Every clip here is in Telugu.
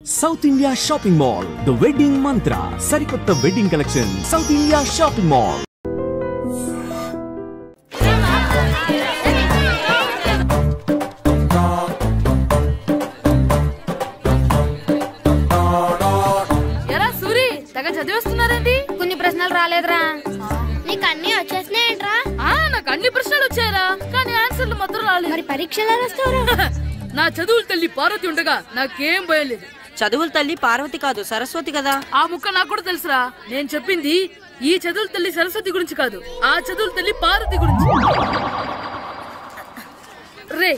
South India Shopping Mall, The Wedding Mantra, Sarikotta Wedding Collection, South India Shopping Mall. ఎరా సూరి తెగ చదివేస్తున్నారండి. కొన్ని ప్రశ్నలు రాలేదురా. నీకు అన్ని వచ్చేసినాయంట్రా? నాకు అన్ని ప్రశ్నలు వచ్చాయరా, కానీ ఆన్సర్లు మాత్రం రాలేదు. మరి పరీక్షలు రాస్తావురా? నా చదువుల తల్లి పార్వతి ఉండగా నాకేం భయం లేదు. చదువుల తల్లి పార్వతి కాదు, సరస్వతి కదా. ఆ ముక్క నాకు కూడా తెలుసురా. నేను చెప్పింది ఈ చదువుల తల్లి సరస్వతి గురించి కాదు, ఆ చదువుల తల్లి పార్వతి గురించి. రే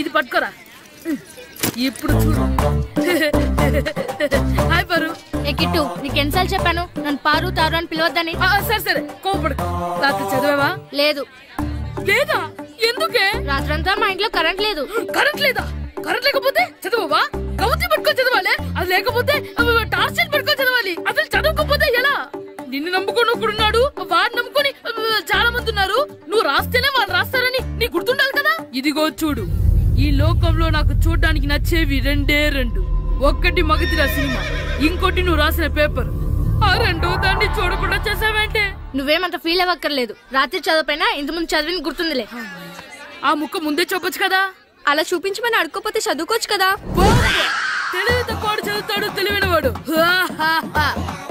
ఇది పట్టుకోరా. ఇప్పుడు చూడు. హాయ్ పారు. ఏ కిట్టు, నీకు ఎన్నిసార్లు చెప్పాను నన్ను పారు తారు అని పిలవద్దని? సరే సరే కోపడు. రాత్రి చదివావా? లేదు. లేదా? ఎందుకే? రాత్రంతా మా ఇంట్లో కరెంట్ లేదు. కరెంట్ లేదా? కరెంట్ లేకపోతే చదవవా? కవతి పట్టుకొని చదవాలి. అది లేకపోతే టార్చ్ లైట్ పట్టుకొని చదవాలి. అసలు చదవకపోతే ఎలా? నిన్ను నమ్ముకొని ఒకడున్నాడు, వాడిని నమ్ముకొని చాలా మంది ఉన్నారు. నువ్వు రాస్తేనే వాళ్ళు రాస్తారని నీ గుర్తుండాలి కదా. ఇదిగో చూడు, ఈ లోకంలో నాకు చూడడానికి నచ్చేవి రెండే రెండు. ఒక్కటి మగతిరా సినిమా, ఇంకోటి నువ్వు రాసిన పేపర్. ఆ రెండో దాన్ని చూడకుండా చేసావేంటే? నువ్వేమంత ఫీల్ అవ్వక్కర్లేదు. రాత్రి చదవపోయినా ఇంతకుముందు చదివిన గుర్తుందిలే. ఆ ముక్క ముందే చెప్పొచ్చు కదా. అలా చూపించమని అడుక్కోపోతే చదువుకోవచ్చు కదా. తెలివి తక్కువ చదువుతాడు, తెలివినవాడు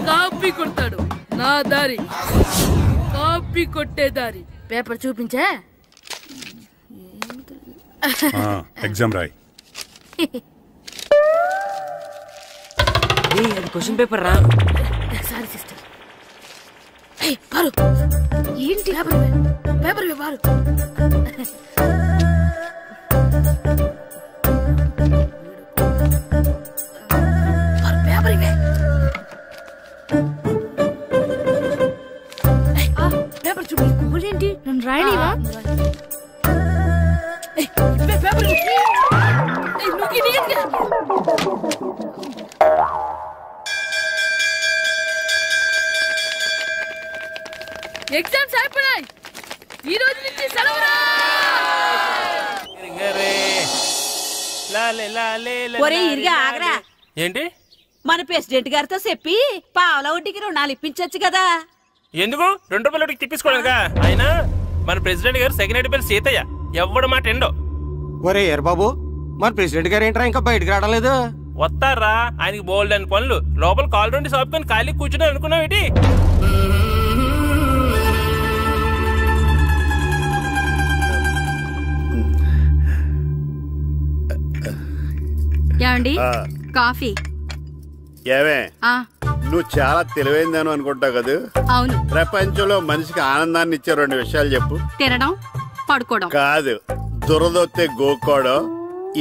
కాపీ కొడతాడు. నా దారి కాపీ కొట్టే దారి. పేపర్ చూపించే. ఎగ్జామ్ రాయ్. అది క్వశ్చన్ పేపర్ రా. Sorry sister. పారు ఏంటి పేపర్? పేపర్ పారు. పేపర్ ఇవే. పేపర్ చూపి. ఏంటి నన్ను రాయలేవా? పేపర్ ఎగ్జామ్స్ అయిపోయాయి. ఈ రోజు నుంచి సెలవురా. ఏంటి? మన ప్రెసిడెంట్ గారితో చెప్పి పావలా వడ్డీకి రుణాలు ఇప్పించొచ్చు కదా. ఎందుకు? 2 రూపాయల వడ్డీకి తిప్పించుకోవడానికా? ఆయన మన ప్రెసిడెంట్ గారు సెకండ్ పేరు సీతయ్య. ఎవడు మాట ఎండో. ఒరే ఎర్ బాబు, మన ప్రెసిడెంట్ గారు ఏంట్రా ఇంకా బయటకు రావడలేదు? వస్తారా? ఆయనకి బోల్డ్ అని పనులు. లోపల కాల్ రెండు సాపుకొని ఖాళీ కూర్చుని అనుకున్నావు ఏంటి? ఏమండి కాఫీ? ఏమే, నువ్వు చాలా తెలివైందని అనుకుంటావు కదా. అవును. ప్రపంచంలో మనిషికి ఆనందాన్ని ఇచ్చే 2 విషయాలు చెప్పు. తినడం, పడుకోవడం. కాదు, దురదొత్తే గోక్కోవడం,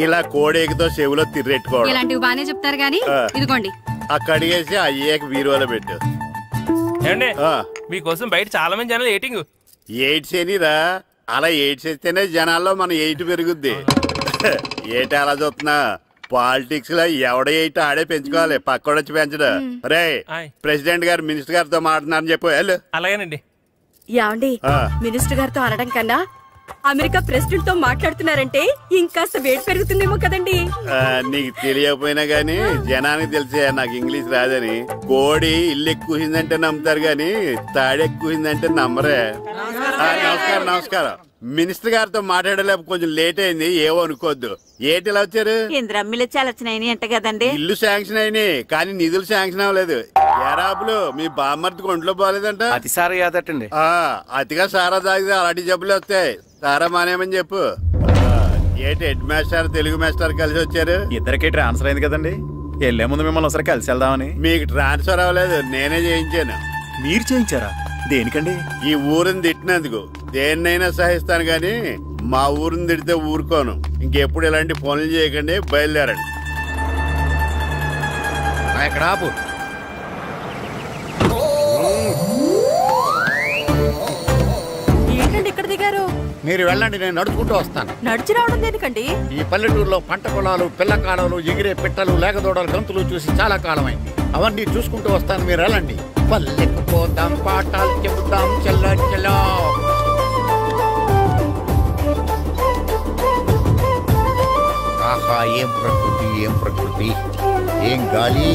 ఇలా కోడేకితో చెవులో తిర్రెట్టుకోవడం. ఇలాంటివి బానే చెప్తారు గానీ ఇదిగోండి. అక్కడిగేసి అయ్యాక వీరువలో పెట్టు. ఏమండి, మీకోసం బయట చాలా మంది జనాలు ఎయిటింగ్. ఎయిడ్స్ ఏనిరా? అలా ఎయిడ్స్ వేస్తేనే జనాల్లో మన ఎయిట్ పెరుగుద్ది. ఏటి అలా చూస్తున్నా? పాలిటిక్స్ లో ఎవడ ఎయిట్ ఆడే పెంచుకోవాలి, పక్కడొచ్చి పెంచడం. రే ప్రెసిడెంట్ గారు మినిస్టర్ గారితో మాట్లాడుతున్నారని చెప్పు. వెళ్ళు. అలాగేనండి. ఏమండి, మినిస్టర్ గారితో అనడం కన్నా అమెరికా ప్రెసిడెంట్ తో మాట్లాడుతున్నారంటే ఇంకాస్త వేడి పెరుగుతుందేమో కదండి. నీకు తెలియకపోయినా గానీ జనానికి తెలిసే నాకు ఇంగ్లీష్ రాదని. కోడి ఇల్లు ఎక్కువసిందంటే నమ్ముతారు గాని తాడెక్కువసిందంటే నమ్మరే. నమస్కారం. నమస్కారం. మినిస్టర్ గారితో మాట్లాడలేక కొంచెం లేట్ అయింది, ఏవో అనుకోవద్దు. ఏటి ఇలా వచ్చారు? ఇంద్రమ్మిలు చాలచ్చినాయని అంట కదండి. ఇల్లు శాంక్షన్ అయినాయి కానీ నిధులు శాంక్షన్ అవ్వలేదు. ఎరాబులు మీ బామ్మర్తికి ఒంట్లో పోలేదంట. అతిసారా యాదటండి. అతిగా సారా తాగితే అలాంటి జబ్బులు వస్తాయి. సారా మానేమని చెప్పు. ఏటి హెడ్ మాస్టర్ తెలుగు మాస్టర్ కలిసి వచ్చారు? ఇద్దరికి ట్రాన్స్ఫర్ అయింది కదండి. వెళ్లే ముందు మిమ్మల్ని ఒకసారి కలిసి వెళ్దామని. మీకు ట్రాన్స్ఫర్ అవ్వలేదు, నేనే చేయించాను. మీరు చేయించారా? దేనికండి? ఈ ఊరిని తిట్టినందుకు. దేన్నైనా సహిస్తాను గాని మా ఊరిని తిడితే ఊరుకోను. ఇంకెప్పుడు ఇలాంటి పనులు చేయకండి, బయలుదేరండి. ఇక్కడ ఆపు. ఏంటండి ఇక్కడ దిగారు? మీరు వెళ్ళండి, నేను నడుచుకుంటూ వస్తాను. నడిచి రావడం దేనికండి? ఈ పల్లెటూరులో పంట పొలాలు, పిల్ల కాడలు, ఎగిరే పిట్టలు, లేకదోడలు, గంతులు చూసి చాలా కాలమైంది. అవన్నీ చూసుకుంటూ వస్తాను, మీరు వెళ్ళండి. పల్లెకు పోదాం, పాఠాలు చెబుతాం, చెల్లో. ఆహా, ఏం ప్రకృతి, ఏం ప్రకృతి. ఏం గాలి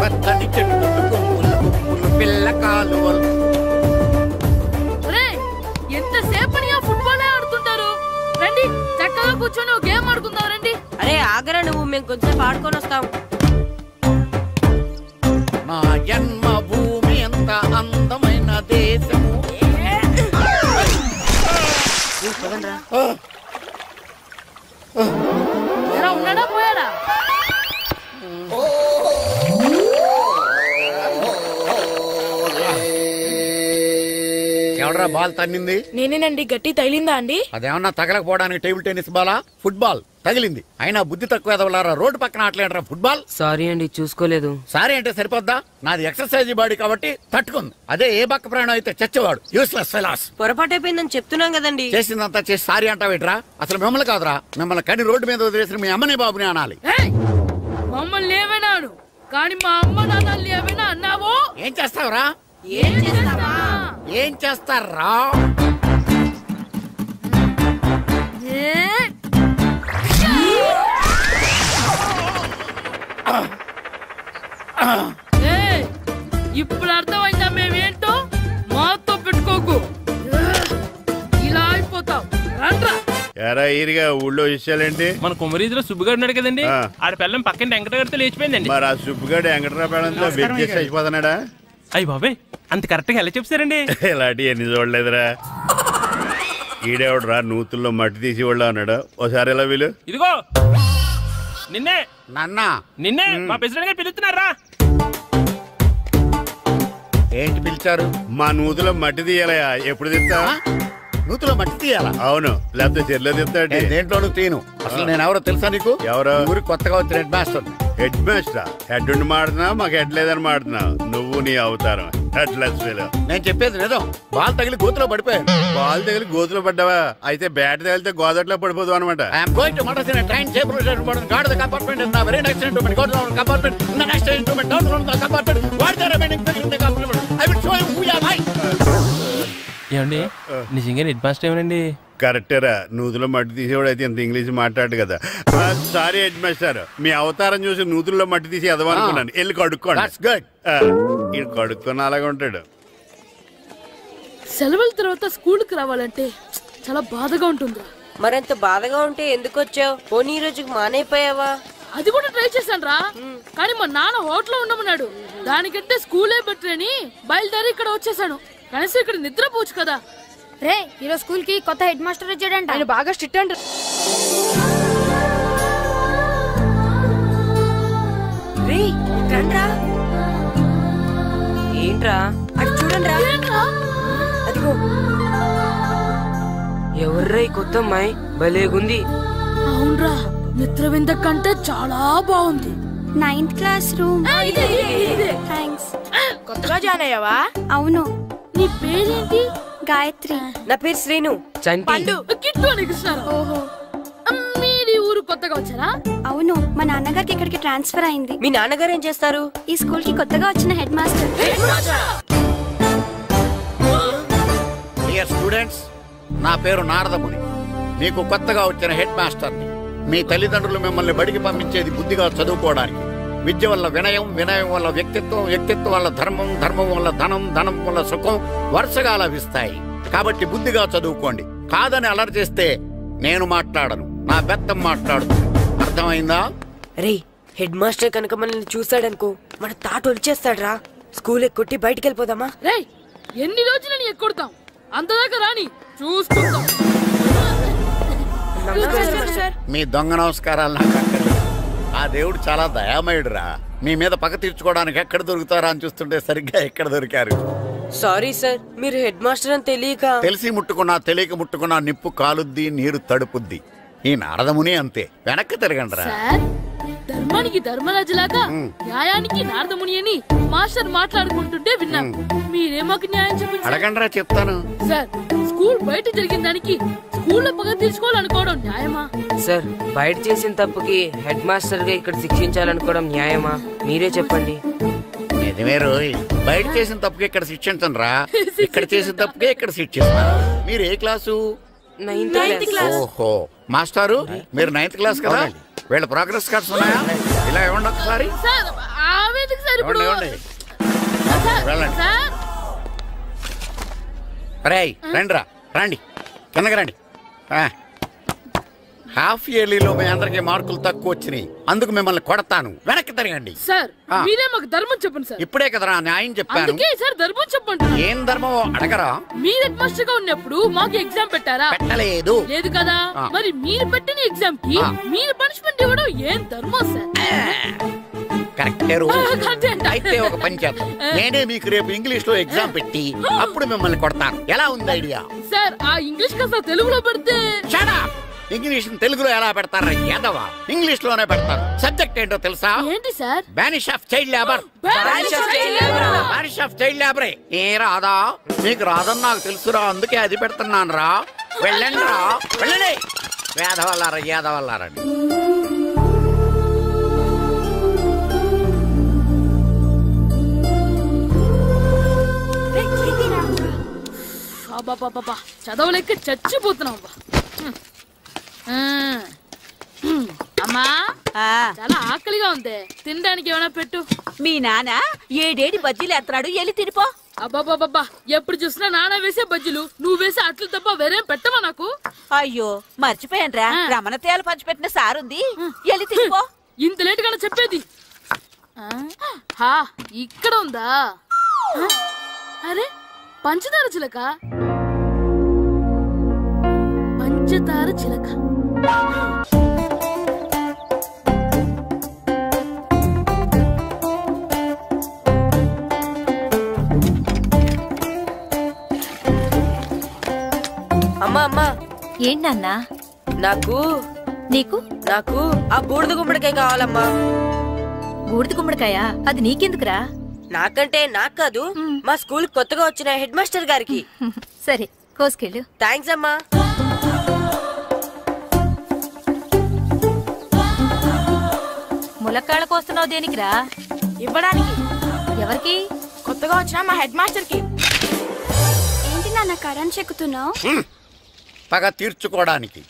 పచ్చని చెట్టు గుంపులు పిల్ల కాలువలు. ఎంతసేపని ఆ ఫుట్బాల్ ఆడుతుంటారు. రండి చక్కగా కూర్చొని ఒక గేమ్ ఆడుకుందాం రండి. అరే ఆగరా నువ్వు, మేము కొంచెం ఆడుకొని వస్తాం. నా జన్మ భూమి ఎంత అందమైన దేశము. ఎలా ఉన్నాడా పోయాడా? ఎవడరా బాల్ తన్నింది? నేనేనండి. గట్టి తగిలిందా అండి? అదేమన్నా తగలకపోవడానికి టేబుల్ టెన్నిస్ బాలా, ఫుట్బాల్ తగిలింది. అయినా బుద్ధి తక్కువ ఎదవలారా, రోడ్డు పక్కన ఆటలేడరా ఫుట్బాల్. సారీ అండి, చూసుకోలేదు. సారీ అంటే సరిపోద్దా? నాది ఎక్సర్సైజ్ బాడీ కాబట్టి తట్టుకుంది. అదే ఏ బక్క ప్రాణం అయితే చచ్చేవాడు. Useless fellas. పొరపాటు అయిపోయిందని చెప్తున్నాం కదండి. చేసిందంతా చేసి సారీ అంటావేట్రా? అసలు మిమ్మల్ని కాదురా, మిమ్మల్ని కని రోడ్డు మీద వదిలేసిన మీ అమ్మని బాబుని అనాలి. మమ్మల్ని ఏమైనాను కానీ మా అమ్మ నాన్నల్ని ఏమైనా అన్నావో ఏం చేస్తావురా? ఏం చేస్తారా? ఇప్పుడు అర్థమైందా మేమేంటో? మాతో పెట్టుకోకు, ఇలా అయిపోతాం. ఎరా ఈరిగా ఊళ్ళో విషయాలేంటి? మన కుమరీజులో సుబ్బుగాడు ఉన్నాడు కదండి, ఆడ పిల్లం పక్కన వెంకటగారితో లేచిపోయిందండి. మరి ఆ సుబ్బుగాడు వెంకటరావు పిల్లంతో వెచ్చేసి అయిపోతున్నాడా? అయ్యి బాబాయ్, అంత కరెక్ట్ గా ఎలా చెప్తారండి? ఇలాంటి ఎన్ని చూడలేదురా. ఈడేవడరా నూతుల్లో మట్టి తీసి వాళ్ళు అన్నాడు. ఓసారి ఎలా వీలు? ఇదిగో నిన్నే నిన్నే మా ప్రెసిడెంట్ గారు పిలుస్తున్నారా? ఏంటి పిలిచారు? మా నూతులో మట్టి తీయాలయా. ఎప్పుడు తీస్తా? నూతులో మట్టి తీయాలా? అవును, లేకపోతే చెర్లో తీస్తాడు. దేంట్లోనూ తీను. అసలు నేను ఎవరో తెలుసా నీకు? ఎవరో ఊరికి కొత్తగా వచ్చిన head master. Head master? Head ఉండి మాడుతున్నావు, మాకు హెడ్ లేదని మాడుతున్నావు. నువ్వు నీ అవతారం హెడ్లెస్ ఫెలో. నేను చెప్పేది నిజం. బాల్ తగిలి గోతులో పడిపోయాను. బాల్ తగిలి గోతులో పడ్డావా? అయితే బ్యాట్ తగిలితే గోదట్లో పడిపోదు అనమాట. ఏమండి నిజంగా హెడ్ మాస్టర్ ఏమనండి? కరెక్టరా, నూతులో మట్టి తీసేవాడు అయితే ఇంత ఇంగ్లీష్ మాట్లాడు కదా. సారీ హెడ్ మాస్టర్, మీ అవతారం చూసి నూతుల్లో మట్టి తీసి ఎదవనుకున్నాను. వెళ్ళి కడుక్కోండి. ఈడు కడుక్కొని అలాగే ఉంటాడు. సెలవుల తర్వాత స్కూల్ కి రావాలంటే చాలా బాధగా ఉంటుంది. మరింత బాధగా ఉంటే ఎందుకు వచ్చావు? పోనీ ఈ రోజుకి మానైపోయావా? అది కూడా ట్రై చేశాను రా, కానీ మా నాన్న హోటల్లో ఉండమన్నాడు. దానికంటే స్కూలే బెటర్ అని బయలుదేరి ఇక్కడ వచ్చేసాను. కనీసం ఇక్కడ నిద్రపోవచ్చు కదా. రే, ఈరోజు స్కూల్ కి కొత్త హెడ్ మాస్టర్ వచ్చాడంట. ఆయన బాగా స్ట్రిక్ట్ అంట. ఏంట్రా అది చూడండి రా. అదిగో ఎవర్రా ఈ కొత్త అమ్మాయి? భలేగుంది. అవునరా, మిత్రవింద కంటే చాలా బాగుంది. 9th class room. థ్యాంక్స్. కొత్తగా జాయిన్ అయ్యావా? అవును. నీ పేరేంటి? గాయత్రి. నా పేరు శ్రీను. పండు. కిట్టు అని కృష్ణారావు. ఓహో, మీరు ఊరు కొత్తగా వచ్చారా? అవును, మా నాన్నగారికి ఇక్కడికి ట్రాన్స్ఫర్ అయింది. మీ నాన్నగారు ఏం చేస్తారు? ఈ స్కూల్ కి కొత్తగా వచ్చిన హెడ్ మాస్టర్. డియర్ స్టూడెంట్స్, నా పేరు నారదముని. మీకు కొత్తగా వచ్చిన హెడ్ మాస్టర్ని. మీ తల్లిదండ్రులు మిమ్మల్ని బడికి పంపించేది బుద్ధిగా చదువుకోవడానికి. విద్య వల్ల వినయం, వినయం వల్ల వ్యక్తిత్వం, వ్యక్తిత్వం వల్ల ధర్మం, ధర్మం వల్ల ధనం, ధనం వల్ల సుఖం వరుసగా లభిస్తాయి. కాబట్టి బుద్ధిగా చదువుకోండి. కాదని అలర్ చేస్తే నేను మాట్లాడను, నా బెత్తం మాట్లాడుతుంది. అర్థమైందా? రే, హెడ్ మాస్టర్ కనుక మనల్ని చూసాడనుకో మన తాట వచ్చేస్తాడ్రా. స్కూల్ ఎక్కొట్టి బయటికి వెళ్ళిపోదామా? రే, ఎన్ని రోజులని ఎక్కొడతాం? అంతదాకా రాని చూసుకుంటాం. మీ దొంగ నమస్కారాలు నాకు అక్కర్లేదు. ఆ దేవుడు చాలా దయామయుడురా. మీ మీద పగ తీర్చుకోవడానికి ఎక్కడ దొరుకుతారా అని చూస్తుంటే సరిగ్గా ఎక్కడ దొరికారు. సారీ సార్, మీరు హెడ్ మాస్టర్ అని తెలియక. తెలిసి ముట్టుకున్నా తెలియక ముట్టుకున్నా నిప్పు కాలుద్ది, నీరు తడుపుద్ది. ఈ నారదముని అంతే. వెనక్కి తిరగండి రా. ధర్మానికి ధర్మరాజులాగా న్యాయానికి నారదముని అని మాస్టర్ మాట్లాడుకుంటుంటే విన్నాం. మీరే మాకు న్యాయం చెప్పండి. అడగండి రా, చెప్తాను. సార్, స్కూల్ బయట జరిగిన దానికి స్కూల్లో పగ తీసుకోవాలనుకోవడం న్యాయమా? సార్, బయట చేసిన తప్పుకి హెడ్ మాస్టర్ గా ఇక్కడ శిక్షించాలనుకోవడం న్యాయమా? మీరే చెప్పండి. నిజమే రోయ్, బయట చేసిన తప్పుకి ఇక్కడ శిక్షించను రా. ఇక్కడ చేసిన తప్పుకే ఇక్కడ శిక్షిస్తాను. మీరు ఏ క్లాసు? 9th class. ఓహో, మాస్టారు మీరు 9th క్లాస్ కదా. వీళ్ళ ప్రోగ్రెస్ కార్డ్స్ ఉన్నాయా? ఇలా ఇవ్వండి ఒకసారి. సార్ ఆవేదకి సార్ ఇప్పుడు వెళ్ళండి. రేయ్ రండిరా, రండి కిందకి రండి. హాఫ్ ఇయర్లీలో మీ అందరికి మార్కులు తక్కువ వచ్చినాయి, అందుకు మిమ్మల్ని కొడతాను. వెనక్కి తిరగండి. సార్ మీరే మాకు ధర్మం చెప్పండి సార్. ఇప్పుడే కదరా న్యాయం చెప్పాను. అందుకే సార్ ధర్మం చెప్పండి. ఏం ధర్మం అడగరా? మీరు హెడ్ మాస్టర్ గా ఉన్నప్పుడు మాకు ఎగ్జామ్ పెట్టారా? పెట్టలేదు. లేదు కదా. మరి మీరు పెట్టిన ఎగ్జామ్ కి మీరు పనిష్మెంట్ ఇవ్వడం ఏం ధర్మం సార్? కరెక్టే. అయితే ఒక పని చేద్దాం, నేనే మీకు రేపు ఇంగ్లీష్ లో ఎగ్జామ్ పెట్టి అప్పుడు మిమ్మల్ని కొడతాను. ఎలా ఉంది ఐడియా? సార్ ఆ ఇంగ్లీష్ కాస్త తెలుగులో పెడితే. ఇంగ్లీష్ తెలుగులో ఎలా పెడతారా యాదవా? ఇంగ్లీష్ లోనే పెడతారు. సబ్జెక్ట్ ఏంటో తెలుసా? ఏంటి sir? Banish of child labour. Banish of child లేబరే. ఏ రాదా? నీకు రాదని నాకు తెలుసురా, అందుకే అది పెడుతున్నాను రా. వెళ్ళండి రా, వెళ్ళండి. వేదవల్లారా యాదవల్లారండి. చదవలేక చచ్చిపోతున్నాం. అమ్మా చాలా ఆకలిగా ఉంది, తినడానికి ఏమైనా పెట్టు. మీ నాన్న ఏడేడి బజ్జీలు ఎత్తాడు, ఎల్లి తినిపో. అబ్బాబాబా ఎప్పుడు చూసినా నాన్న వేసే బజ్జీలు, నువ్వు వేసే అట్లు తప్ప వేరేం పెట్టవా నాకు? అయ్యో మర్చిపోయానురా, రమణ తేలు పంచిపెట్టిన సారుంది, ఎల్లి తినిపో. ఇంత లేట్ గా చెప్పేది. ఇక్కడ ఉందా? అరే పంచదార చిలక, పంచదార చిలక. అమ్మా అమ్మా. ఏంటన్నా? నాకు నీకు నాకు ఆ బూడిద గుమ్మడికాయ కావాలమ్మా. బూడిద గుమ్మడికాయ? అది నీకెందుకురా? నాకంటే నాకు కాదు, మా స్కూల్ కొత్తగా వచ్చిన హెడ్ మాస్టర్ గారికి. సరే కోసుకెళ్ళు. థ్యాంక్స్ అమ్మా. ములక్కాళ్ళ కోస్తున్నావు దేనికిరా? ఇవ్వడానికి. ఎవరికి? కొత్తగా వచ్చిన మా హెడ్ మాస్టర్ కి. ఏంటి నాన్న కరెంట్ చెక్కుతున్నావు? పగ తీర్చుకోవడానికి.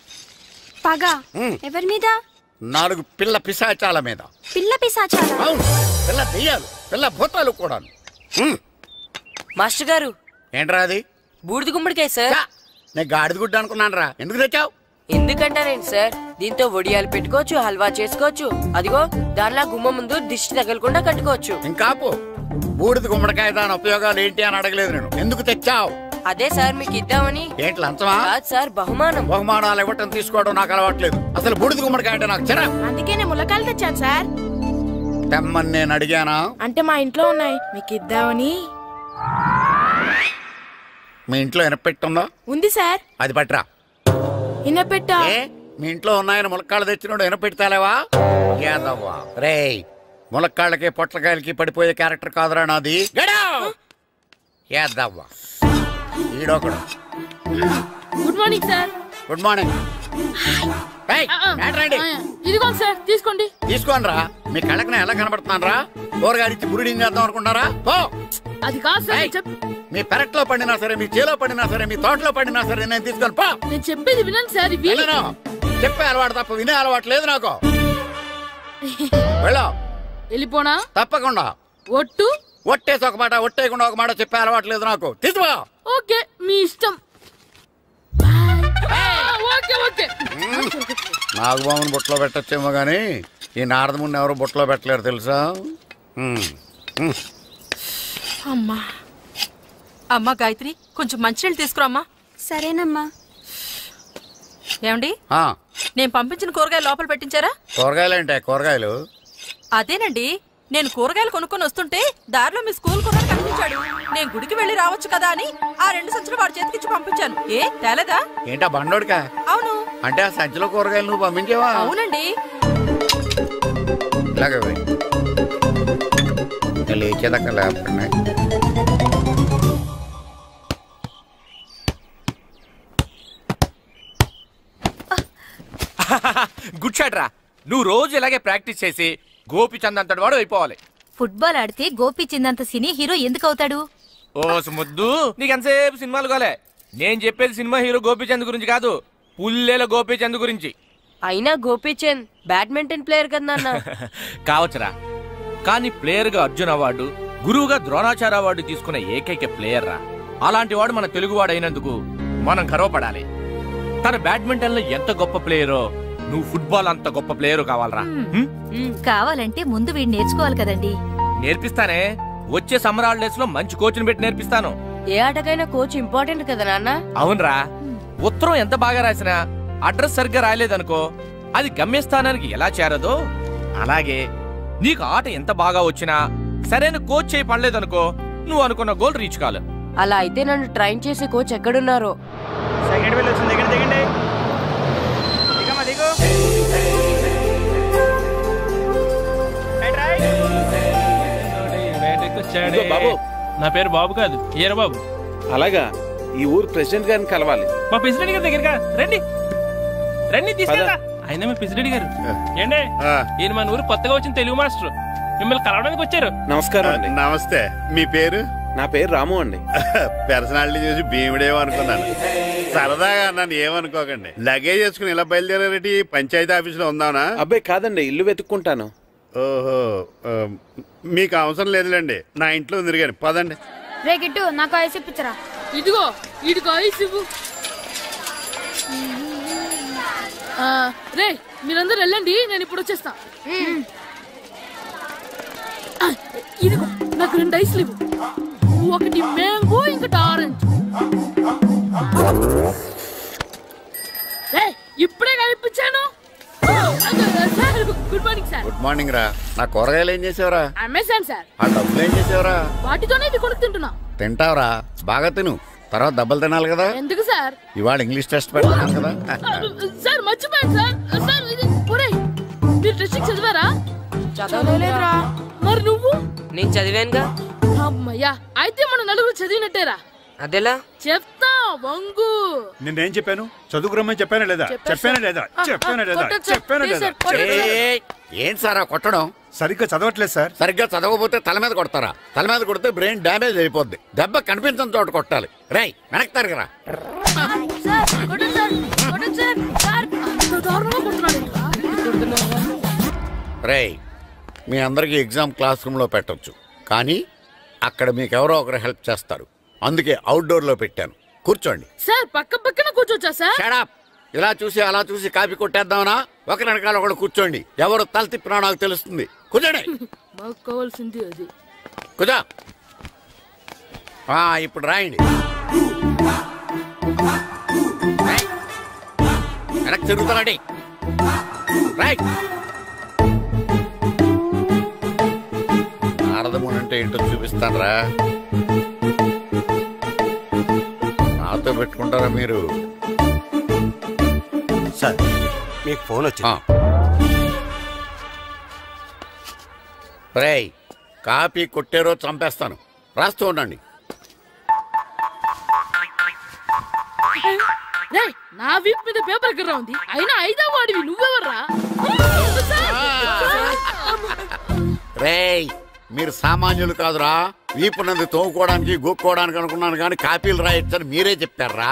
పగ ఎవరి మీద? 4 పిల్ల పిశాచాల మీద. పిల్ల పిశాచాల? అవును, పిల్ల దెయ్యాలు, పిల్ల భూతాలు కూడా. మాస్టర్ గారు ఏంట్రా అది? బూడిద గుమ్మడికాయ సార్. నేను గాడిద గుడ్డ అనుకున్నాను రా. ఎందుకు తెచ్చావు? ఎందుకంటారేంటి సార్, దీంతో వడియాలు పెట్టుకోవచ్చు, హల్వా చేసుకోవచ్చు. అదిగో దానిలా గుమ్మ ముందు దిష్టి తగలకుండా కట్టుకోవచ్చు. ఇంకాపు బూడిద గుమ్మడికాయ దాని ఉపయోగాలు ఏంటి అని అడగలేదు నేను. ఎందుకు తెచ్చావు? అదే సార్ మీకు ఇద్దామని. ఏంటి లంచమా? కాదు సార్, బహుమానం. బహుమానాలు ఇవ్వటం తీసుకోవడం నాకు అలవాట్లేదు. అసలు బూడిద గుమ్మడికాయ అంటే నాకు చిరా. అందుకే నేను ములక్కాయలు తెచ్చాను సార్. తెమ్మని నేను అడిగానా? అంటే మా ఇంట్లో ఉన్నాయి, మీకు ఇద్దామని. మీ ఇంట్లో ఎనపెట్టుందా? ఉంది సార్. అది పట్రా. ఇనపెట్టా? మీ ఇంట్లో ఉన్నాయని ములక్కాళ్ళు తెచ్చినోడు ఎనపెడతాలేవా? యాదవ్వా రేయ్, ములక్కాళ్ళకి పొట్లకాయలకి పడిపోయే క్యారెక్టర్ కాదురా నాది. యాదవ్వా ఈడొకడు. Good morning sir. Good morning. ఇదిగోండి సార్, తీసుకోండి. తీసుకోండి రా. మీ కళ్ళకి నేను ఎలా కనబడుతున్నాను రా? కూరగాయలిచ్చి బురిడింగ్ చేద్దాం అనుకుంటారా? అది కాదు సార్. మీ పెరట్లో పండినా సరే, మీ చేలో పండినా సరే, మీ తోటలో పండినా సరే నేను తీసుకొని పో. నేను చెప్పేది వినండి సార్. చెప్పే అలవాటు తప్ప వినే అలవాటు లేదు నాకు. వెళ్ళా. వెళ్ళిపోనా? తప్పకుండా. ఒట్టు? ఒట్టేసి ఒక మాట, ఒట్టేయకుండా ఒక మాట చెప్పే అలవాటు లేదు నాకు. తీసుకో. ఓకే మీ ఇష్టం. నాగబాబుని బుట్టలో పెట్టచ్చేమో గానీ ఈ నారదముని ఎవరు బుట్టలో పెట్టలేరు తెలుసా? అమ్మా అమ్మా గాయత్రి, కొంచెం మంచినీళ్ళు తీసుకురామ్మా. సరేనమ్మా. ఏమండి, నేను పంపించిన కూరగాయలు లోపల పెట్టించారా? కూరగాయలు ఏంటే? కూరగాయలు అదేనండి, నేను కూరగాయలు కొనుక్కొని వస్తుంటే దారిలో మీ స్కూల్ కుర్రాడు కనిపించాడు. నేను గుడికి వెళ్ళి రావచ్చు కదా అని ఆ 2 సంచులు వాడి చేతికిచ్చి పంపించాను. ఏ తేలేదా? ఏంటా బండోడికా? అవును. అంటే ఆ సంచిలో కూరగాయలు నువ్వు పంపించావా? అవునండి. ఇలాగే లేచేదాకా లేకుండా. గుడ్ షాట్ రా. నువ్వు రోజు ఇలాగే ప్రాక్టీస్ చేసి గోపిచంద్ అంతటి వాడు అయిపోవాలి. ఫుట్బాల్ ఆడితే గోపిచంద్ అంత సినీ హీరో ఎందుకు అవుతాడు? ఓ ముద్దు, నీకు ఎంతసేపు సినిమాలు కాలే. నేను చెప్పేది సినిమా హీరో గోపిచంద్ గురించి కాదు, పుల్లేల గోపిచంద్ గురించి. అయినా గోపీచంద్ బ్యాడ్మింటన్ ప్లేయర్ కదా నాన్న. కావచ్చురా, కానీ ప్లేయర్ గా అర్జున్ అవార్డు, గురువుగా ద్రోణాచార్య అవార్డు తీసుకున్న ఏకైక ప్లేయర్ రా. అలాంటి వాడు మన తెలుగువాడు అయినందుకు మనం గర్వపడాలి. తన బ్యాడ్మింటన్ లో ఎంత గొప్ప ప్లేయరో నువ్వు ఫుట్బాల్ అంత గొప్ప ప్లేయర్ కావాలరా. కావాలంటే ముందు వీడు నేర్చుకోవాలి కదండి. నేర్పిస్తానే, వచ్చే సమ్మర్ హాలిడేస్ లో మంచి కోచ్ని పెట్టి నేర్పిస్తాను. ఏ ఆటకైనా కోచ్ ఇంపార్టెంట్ కదా నాన్న. అవునరా, ఉత్తరం ఎంత బాగా రాసినా అడ్రస్ సరిగ్గా రాయలేదనుకో అది గమ్యస్థానానికి ఎలా చేరదో అలాగే నీకు ఆట ఎంత బాగా వచ్చినా సరైన కోచ్ చేయి పడలేదనుకో నువ్వు అనుకున్న గోల్ రీచ్ కాదు. అలా అయితే నన్ను ట్రైన్ చేసే కోచ్ ఎక్కడున్నారో. బాబు, నా పేరు బాబు కాదు, ఏరా బాబు. అలాగా, ఈ ఊరు ప్రెసిడెంట్ గారిని కలవాలి. మా ప్రెసిడెంట్ గారి దగ్గరగా రండి రండి తీసుకెళ్తా. ఆయన మీ ప్రెసిడెంట్ గారు ఏండే, ఈయన మన ఊరు కొత్తగా వచ్చిన తెలుగు మాస్టర్, మిమ్మల్ని కలవడానికి వచ్చారు. నమస్కారం అండి. నమస్తే. మీ పేరు? నా పేరు రాము అండి. పర్సనాలిటీ చూసి భీముడేమో అనుకున్నాను. సరదాగా అన్నాను, ఏమనుకోకండి. లగేజ్ వేసుకుని ఇలా బయలుదేరేటి పంచాయతీ ఆఫీసులో ఉందానా? అబ్బాయి కాదండి, ఇల్లు వెతుక్కుంటాను. ఓహో, మీకు అవసరం లేదులేండి, నా ఇంట్లో ఉంది కానీ పదండి. రే గిట్టు, నాకు ఐస్ ఇప్పించరా. ఇదిగో ఇదిగో ఐస్ ఇవ్వు. రే మీరందరూ వెళ్ళండి, నేను ఇప్పుడు వచ్చేస్తా. ఇదిగో నాకు 2 ఐస్లు ఇవ్వు. ఒకటి మ్యాంగో, ఇంకటి ఆరెంజ్. ఇప్పుడే కనిపించాను. Good morning sir. Good morning రా. నా కూరగాయలు ఏం చేసావురా? Amazon sir. ఆ డబ్బులు ఏం చేసావురా? వాటితోనే ఇది కొనుక్కు తింటున్నా. తింటావురా, బాగా తిను, తర్వాత దెబ్బలు తినాలి కదా. ఎందుకు సార్? ఇవాళ ఇంగ్లీష్ టెస్ట్ పెడతాను కదా. సార్ మర్చిపోయాను సార్. సార్ మీరు టెస్టింగ్ చదివారా? చదవలేదురా. మరి నువ్వు? నేను చదివానుగా. అమ్మయ్యా, అయితే మన నలుగురు చదివినట్టేరా. అదెలా? చెప్తా వంగు. నిన్నేం చెప్పాను? చదువుకురమ్మని చెప్పానా లేదా? చెప్పానా లేదా? చెప్పానా లేదా? చెప్పానా లేదా? ఏంటి సార్ కొట్టడం? సరిగ్గా చదవట్లేదు సార్. సరిగ్గా చదవకపోతే తల మీద కొడతారా? తల మీద కొడితే బ్రెయిన్ డ్యామేజ్ అయిపోద్ది. దెబ్బ కనిపించిన చోట కొట్టాలి. రై వెనక్కి తరగరా. రేయ్, మీ అందరికీ ఎగ్జామ్ క్లాస్ రూమ్ లో పెట్టొచ్చు, కానీ అక్కడ మీకు ఎవరో ఒకరు హెల్ప్ చేస్తారు. అందుకే అవుట్డోర్ లో పెట్టాను. కూర్చోండి. సార్ పక్క పక్కన కూర్చోచ్చా సార్? Shut up. ఇలా చూసి అలా చూసి కాపీ కొట్టేద్దామనా? ఒకరి వెనకాల ఒకడు కూర్చోండి. ఎవరు తల తిప్పినా నాకు తెలుస్తుంది. కూర్చోండి. మాకు కావాల్సింది అది. కూర్చో. ఇప్పుడు రాయండి. వెనక్కి తిరుగుతానండి. రైట్. నారదముని అంటే ఏంటో చూపిస్తాను రా. నాతో పెట్టుకుంటారా మీరు? సార్ మీకు ఫోన్ వచ్చా? రేయ్, కాపీ కొట్టారో చంపేస్తాను. రాస్తూ ఉండండి. నా వీప్ మీద పేపర్ ఎక్కడ ఉంది? అయినా 5వ వాడివి నువ్వెవర్రా? రేయ్, మీరు సామాన్యులు కాదురా. వీపునంది తోముకోవడానికి గోక్కోవడానికి అనుకున్నాను, కానీ కాపీలు రాయొచ్చని మీరే చెప్పారా.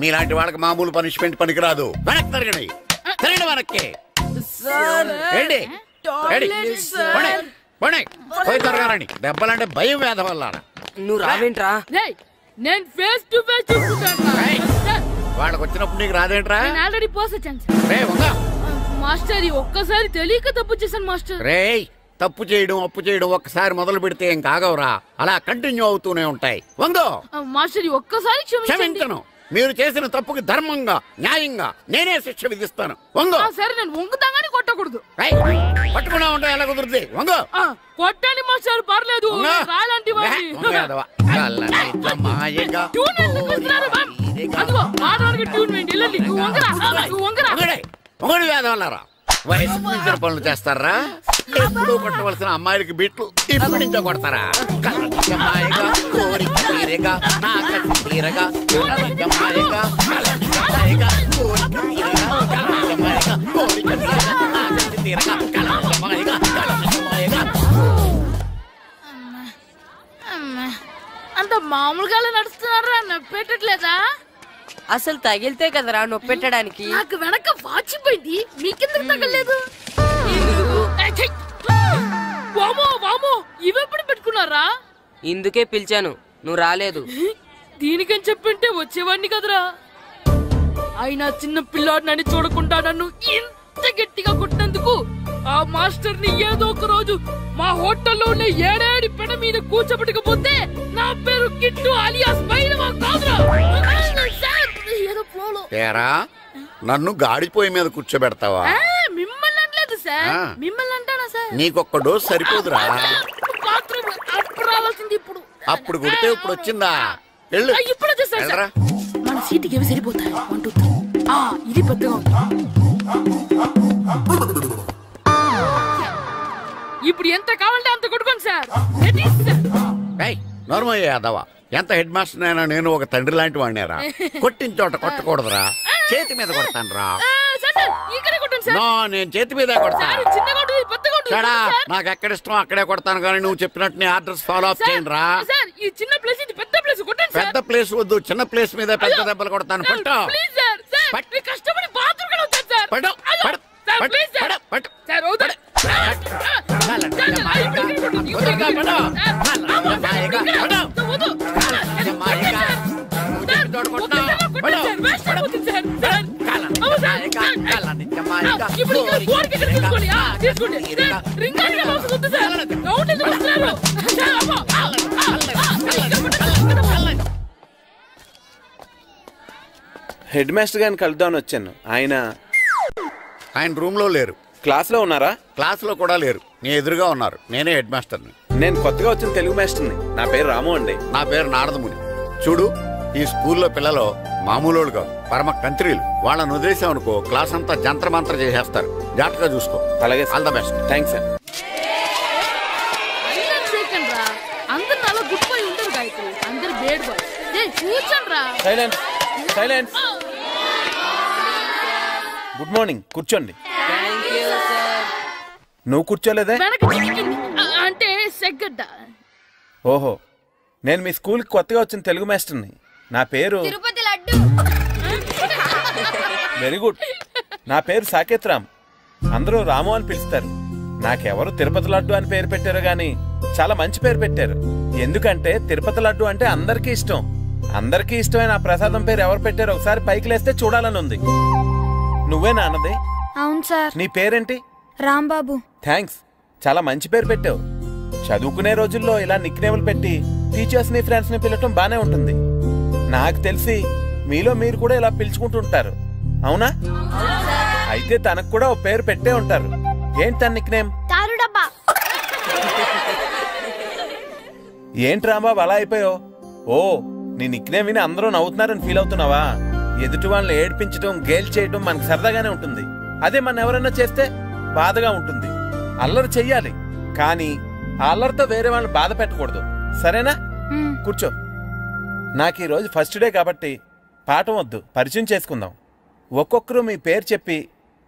మీలాంటి వాళ్ళకి మామూలు పనిష్మెంట్ పనికిరాదు. వెనక్కి తిరగండి. తిరగండి వెనక్కి. పోయి తిరగారండి. దెబ్బలంటే భయం వేద వల్ల. నువ్వు రావేంట్రా? నేను ఫేస్ టు ఫేస్ చూసుకుంటాను. వాళ్ళకి వచ్చినప్పుడు నీకు రాదేంట్రా? నేను ఆల్రెడీ పోసొచ్చాను మాస్టర్. ఒక్కసారి తెలియక తప్పు చేశాను మాస్టర్. రేయ్, తప్పు చేయడం అప్పు చేయడం ఒక్కసారి మొదలు పెడితే ఏం కాగవరా. అలా కంటిన్యూ అవుతూనే ఉంటాయి. వందో మాస్టర్, ఒక్కసారి క్షమించను. మీరు చేసిన తప్పుకి ధర్మంగా న్యాయంగా నేనే శిక్ష విధిస్తాను. వంగో. సరే, నేను వంగుతాగాని కొట్టకూడదు. పట్టుకున్నా ఉంటా ఎలా కుదురుతుంది? వంగో. కొట్టండి మాస్టర్, పర్లేదు. రాలాంటి ఒకటి వేదవల్లారా. వయసు మించిన పనులు చేస్తారా? ఎప్పుడు కొట్టవలసిన అమ్మాయిలకి బిట్లు ఇప్పుడు నుంచో కొడతారా? కలజమాయగా కోరిక తీరగా నా కసి తీరగా కలజమాయగా కలజమాయగా కోరిక తీరగా కలజమాయగా కోరిక తీరగా నా కసి తీరగా కలజమాయగా కలజమాయగా. అంత మామూలుగా నడుస్తున్నారా? పెట్టట్లేదా? అసలు తగిలితే కదరా నొప్పెట్టడానికి. నాకు వెనక వాచిపోయింది, మీకెందుకు తగలేదు? వామో వామో, ఇవెప్పుడు పెట్టుకున్నారా? ఇందుకే పిలిచాను, నువ్వు రాలేదు. దీనికని చెప్పింటే వచ్చేవాడిని కదరా. అయినా చిన్న పిల్లాడినని చూడకుండా నన్ను ఇంత గట్టిగా కొట్టినందుకు ఆ మాస్టర్ ని ఏదో ఒక రోజు మా హోటల్లోనే ఏడేడి పెడ మీద కూర్చోబెట్టకపోతే నా పేరు కిట్టు అలియాస్ బైరవా కాదురా. తేరా నన్ను గాడిపోయి మీద కూర్చోబెడతావా? మిమ్మల్ని అనలేదు సార్, మిమ్మల్ని అంటానా సార్? నీకొక్క డోస్ సరిపోదురా. బాత్రూమ్ అప్పుడు రావాల్సింది ఇప్పుడు. అప్పుడు కొడితే ఇప్పుడు వచ్చిందా? వెళ్ళు. ఇప్పుడు వచ్చేసారు సార్. మన సీటుకి ఏమి సరిపోతాయి? 1 2 3. ఇది పెద్దగా ఉంది. ఇప్పుడు ఎంత కావాలంటే అంత కొట్టుకోండి సార్. నోర్మల్ యాదవ, ఎంత హెడ్ మాస్టర్ అయినా నేను ఒక తండ్రి లాంటి వాడినేరా. కొట్టిన చోట కొట్టకూడదురా, చేతి మీద కొడతాను రా. నేను చేతి మీద కొడతాను. నాకు ఎక్కడ ఇష్టం అక్కడే కొడతాను, కానీ నువ్వు చెప్పినట్టు నీ ఆర్డర్స్ ఫాలో అప్ చేయండి రా. పెద్ద ప్లేస్ వద్దు, చిన్న ప్లేస్ మీద పెద్ద దెబ్బలు కొడతాను. పట్టు హెడ్ మాస్టర్ గారిని కలుద్దామని వచ్చాను. ఆయన రూమ్ లో లేరు. క్లాస్ లో ఉన్నారా? క్లాస్ లో కూడా లేరు, నీ ఎదురుగా ఉన్నారు. నేనే హెడ్ మాస్టర్ని. నేను కొత్తగా వచ్చిన తెలుగు మాస్టర్ని. నా పేరు రాము అండి. నా పేరు నారదముని. చూడు, ఈ స్కూల్లో పిల్లలు మామూలు వాళ్ళు కాదు, పరమ కంత్రీలు. వాళ్ళని వదిలేసామనుకో క్లాస్ అంతా జంత్ర మంత్ర చేసేస్తారు. జాగ్రత్తగా చూసుకో. అలాగే, all the best. Thanks sir. Silence silence. Good morning, కూర్చోండి. నువ్వు కూర్చోలేదే? అంటే సెగ్గడ్డ. ఓహో, నేను మీ స్కూల్కి కొత్తగా వచ్చిన తెలుగు మాస్టర్ని. నా పేరు వెరీ గుడ్. నా పేరు సాకేత్ రామ్. అందరూ రాము అని పిలుస్తారు. నాకెవరు తిరుపతి లడ్డు అని పేరు పెట్టారు గాని చాలా మంచి పేరు పెట్టారు. ఎందుకంటే తిరుపతి లడ్డు అంటే అందరికీ ఇష్టం. అందరికీ ఇష్టమైన ఆ ప్రసాదం పేరు ఎవరు పెట్టారు ఒకసారి పైకి లేస్తే చూడాలని ఉంది. నువ్వేనా అన్నది? అవును సార్. నీ పేరేంటి? రాంబాబు. థ్యాంక్స్, చాలా మంచి పేరు పెట్టావు. చదువుకునే రోజుల్లో ఇలా నిక్నేములు పెట్టి టీచర్స్ ని ఫ్రెండ్స్ ని పిలవటం బానే ఉంటుంది. నాకు తెలిసి మీలో మీరు కూడా ఇలా పిలుచుకుంటుంటారు, అవునా? అయితే తనకు కూడా ఓ పేరు పెట్టే ఉంటారు. ఏంటి తన నిక్నేమ్? ఏంటి రాంబాబు అలా అయిపోయావు? ఓ, నీ నిక్నేమ్ విని అందరూ నవ్వుతున్నారని ఫీల్ అవుతున్నావా? ఎదుటి వాళ్ళని ఏడ్పించడం, గేల్ చేయడం మనకు సరదాగానే ఉంటుంది. అదే మన ఎవరైనా చేస్తే బాధగా ఉంటుంది. అల్లరి చెయ్యాలి, కానీ ఆ అల్లరితో వేరే వాళ్ళని బాధ పెట్టకూడదు, సరేనా? కూర్చో. నాకు ఈరోజు ఫస్ట్ డే కాబట్టి పాఠం వద్దు, పరిచయం చేసుకుందాం. ఒక్కొక్కరు మీ పేరు చెప్పి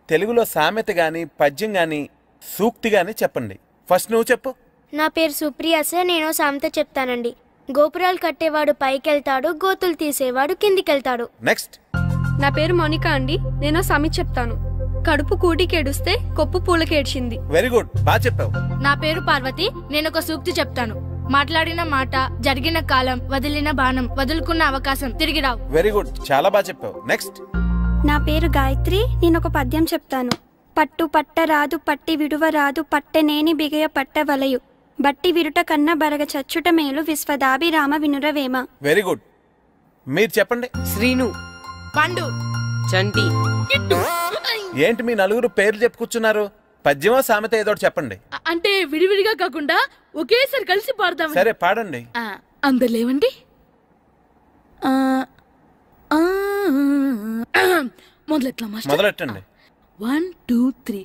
తెలుగులో సామెత గాని, పద్యం గాని, సూక్తి గాని చెప్పండి. ఫస్ట్ నువ్వు చెప్పు. నా పేరు సుప్రియ సార్. నేను సామెత చెప్తానండి. గోపురాలు కట్టేవాడు పైకెళ్తాడు, గోతులు తీసేవాడు కిందికెళ్తాడు. నెక్స్ట్. నా పేరు మోనికా అండి. నేను సామెత చెప్తాను. కడుపు కూటికేడుస్తే కొప్పు పూలకేడ్చింది. వెరీ గుడ్, బాగా చెప్పావు. నా పేరు పార్వతి. నేను ఒక సూక్తి చెప్తాను. మాట్లాడిన మాట, జరిగిన కాలం, వదిలిన బాణం, వదులుకున్న అవకాశం తిరిగి రావు. వెరీ గుడ్, చాలా బాగా చెప్పావు. నెక్స్ట్. నా పేరు గాయత్రి. నేను ఒక పద్యం చెప్తాను. పట్టు పట్టరాదు, పట్టి విడువరాదు, పట్టనేని బిగయ పట్టవలయు, బట్టి విరుట కన్నా బరగ చచ్చుట మేలు, విశ్వదాభిరామ వినురవేమ. వెరీ గుడ్, మీరు చెప్పండి. శ్రీను, పండు, చంటి. ఏంటి మీ నలుగురు పేర్లు చెప్పుకూర్చున్నారు? పద్యమో సామెత ఏదో చెప్పండి. అంటే విడివిడిగా కాకుండా ఒకేసారి కలిసి పాడదాం. సరే, పాడండి. అందరు లేవండి. మొదలెట్టండి. 1 2 3.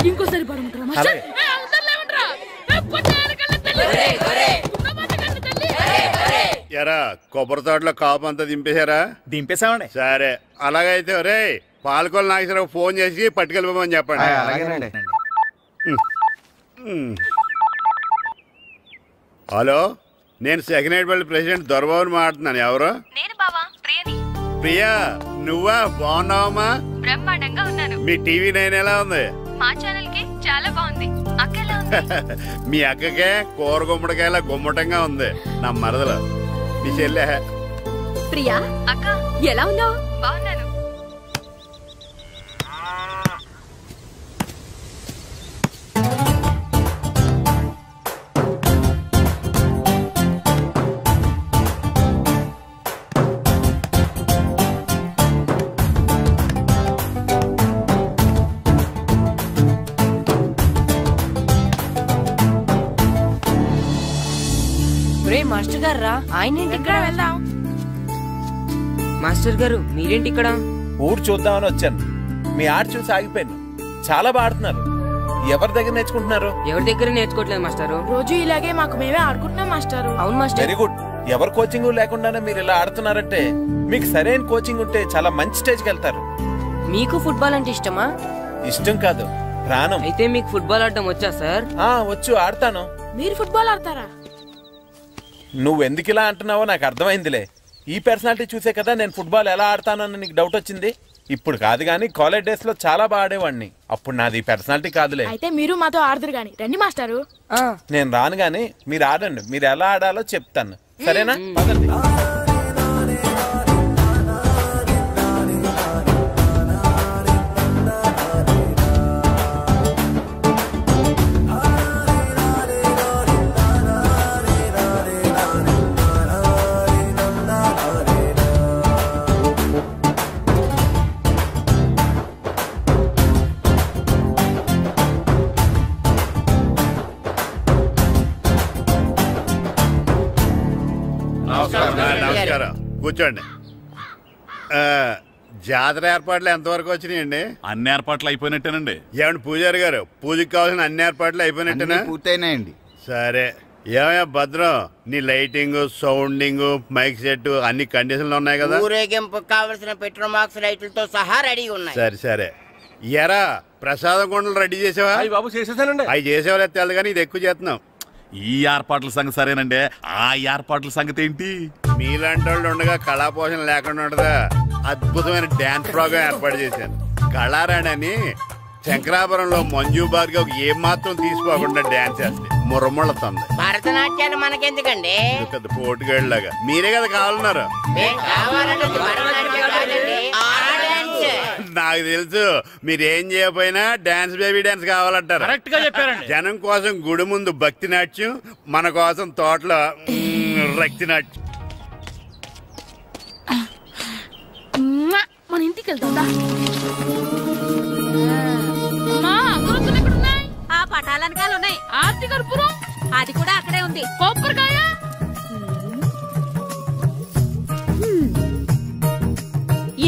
ఇంకోసారి పాడమంటారా? ఎరా కొబ్బరి తోటలో కాపు అంతా దింపేశారా? దింపేశామండి. సరే, అలాగైతే రే పాలకొల నాగేశ్వరరావు ఫోన్ చేసి పట్టుకెళ్ళిపోమని చెప్పండి. అలాగేనండి. హలో, నేను సెకండ్ హ్యాండ్ పల్లి ప్రెసిడెంట్ దొరబాబుని మాట్లాడుతున్నాను. ఎవరు? నేను బావా, ప్రియని. ప్రియా, నువ్వా? బాగున్నావమ్మా? బ్రహ్మాండంగా ఉన్నాను. మీ టీవీ 9 ఎలా ఉంది? మా ఛానల్ కి చాలా బాగుంది. అక్క ఎలా ఉంది? మీ అక్కకే కూర గుమ్మడికాయలా గుమ్మటంగా ఉంది. నా మరదలు మీ చెల్లె. ప్రియా, అక్క ఎలా ఉన్నావు? బాగున్నాను. మాస్టర్ గారు రా. ఆయన ఇక్కడ వెళ్దాం. మాస్టర్ గారు మీరేంటి ఇక్కడ? ఊరు చూద్దామని వచ్చాను. మీ ఆట చూసి ఆగిపోయాను. చాలా బాడుతున్నారు. ఎవరి దగ్గర నేర్చుకుంటున్నారు? ఎవరి దగ్గర నేర్చుకోవట్లేదు మాస్టారు. రోజు ఇలాగే మాకు మేమే ఆడుకుంటున్నాం మాస్టారు. అవును మాస్టర్. Very good. ఎవరు కోచింగ్ లేకుండానే మీరు ఇలా ఆడుతున్నారంటే మీకు సరైన కోచింగ్ ఉంటే చాలా మంచి స్టేజ్కి వెళ్తారు. మీకు ఫుట్బాల్ అంటే ఇష్టమా? ఇష్టం కాదు, ప్రాణం. అయితే మీకు ఫుట్బాల్ ఆడటం వచ్చా సార్? వచ్చు, ఆడతాను. మీరు ఫుట్బాల్ ఆడతారా? నువ్వెందుకు ఇలా అంటున్నావో నాకు అర్థమైందిలే. ఈ పర్సనాలిటీ చూసే కదా నేను ఫుట్బాల్ ఎలా ఆడతానని నీకు డౌట్ వచ్చింది. ఇప్పుడు కాదు గానీ కాలేజ్ డేస్ లో చాలా బాగా ఆడేవాడిని. అప్పుడు నాది పర్సనాలిటీ కాదులే. అయితే మీరు మాతో ఆడదురు గాని రండి మాస్టారు. నేను రాను గానీ మీరు ఆడండి. మీరు ఎలా ఆడాలో చెప్తాను, సరేనా? పదండి. నమస్కారం, కూర్చోండి. జాతర ఏర్పాట్లు ఎంతవరకు వచ్చినాయండి? అన్ని ఏర్పాట్లు అయిపోయినట్టేనండి. ఏమండి పూజారి గారు, పూజకి కావాల్సిన అన్ని ఏర్పాట్లు అయిపోయినట్టేనా? పూర్తయినాయండి. సరే. ఏమయ్యా భద్రం, నీ లైటింగ్, సౌండింగ్, మైక్ సెట్ అన్ని కండిషన్లు ఉన్నాయి కదా? ఊరేగింపు కావలసిన పెట్రోల్ మార్క్స్ లైట్లతో సహా రెడీ ఉన్నాయి. సరే సరే. ఎరా ప్రసాదం కొండలు రెడీ చేసావా? బాబు చేసేసానండి. అవి చేసేవాళ్ళు తెలు కానీ ఇది ఎక్కువ చేస్తున్నాం. ఈ ఏర్పాట్ల సంగతి సరేనండి, ఆ ఏర్పాట్ల సంగతి ఏంటి? మీలాంటి వాళ్ళు ఉండగా కళాపోషణ లేకుండా ఉండదా? అద్భుతమైన డాన్స్ ప్రోగ్రాం ఏర్పాటు చేశాను. కళారాణి అని శంకరాపురంలో మంజు భార్గవ్ ఏం మాత్రం తీసుకోకుండా డాన్స్ చేస్తే మురముళ్ళతుంది. భరతనాట్యాలు మనకెందుకండి? పెద్ద పోటుగాళ్ళలాగా మీరే కదా కావాలన్నారు. నాకు తెలుసు మీరేం చేయకపోయినా డాన్స్ బేబీ డాన్స్ కావాలంటారు. కరెక్ట్ గా చెప్పారండి. జనం కోసం గుడి ముందు భక్తి నాట్యం, మన కోసం తోటలో రక్తి నాట్యం. మన ఇంటికి వెళ్తుందా? ఆ పటాలనకాలు ఉన్నాయి. ఆర్తి కర్పూరం అది కూడా అక్కడే ఉంది. కొబ్బరికాయ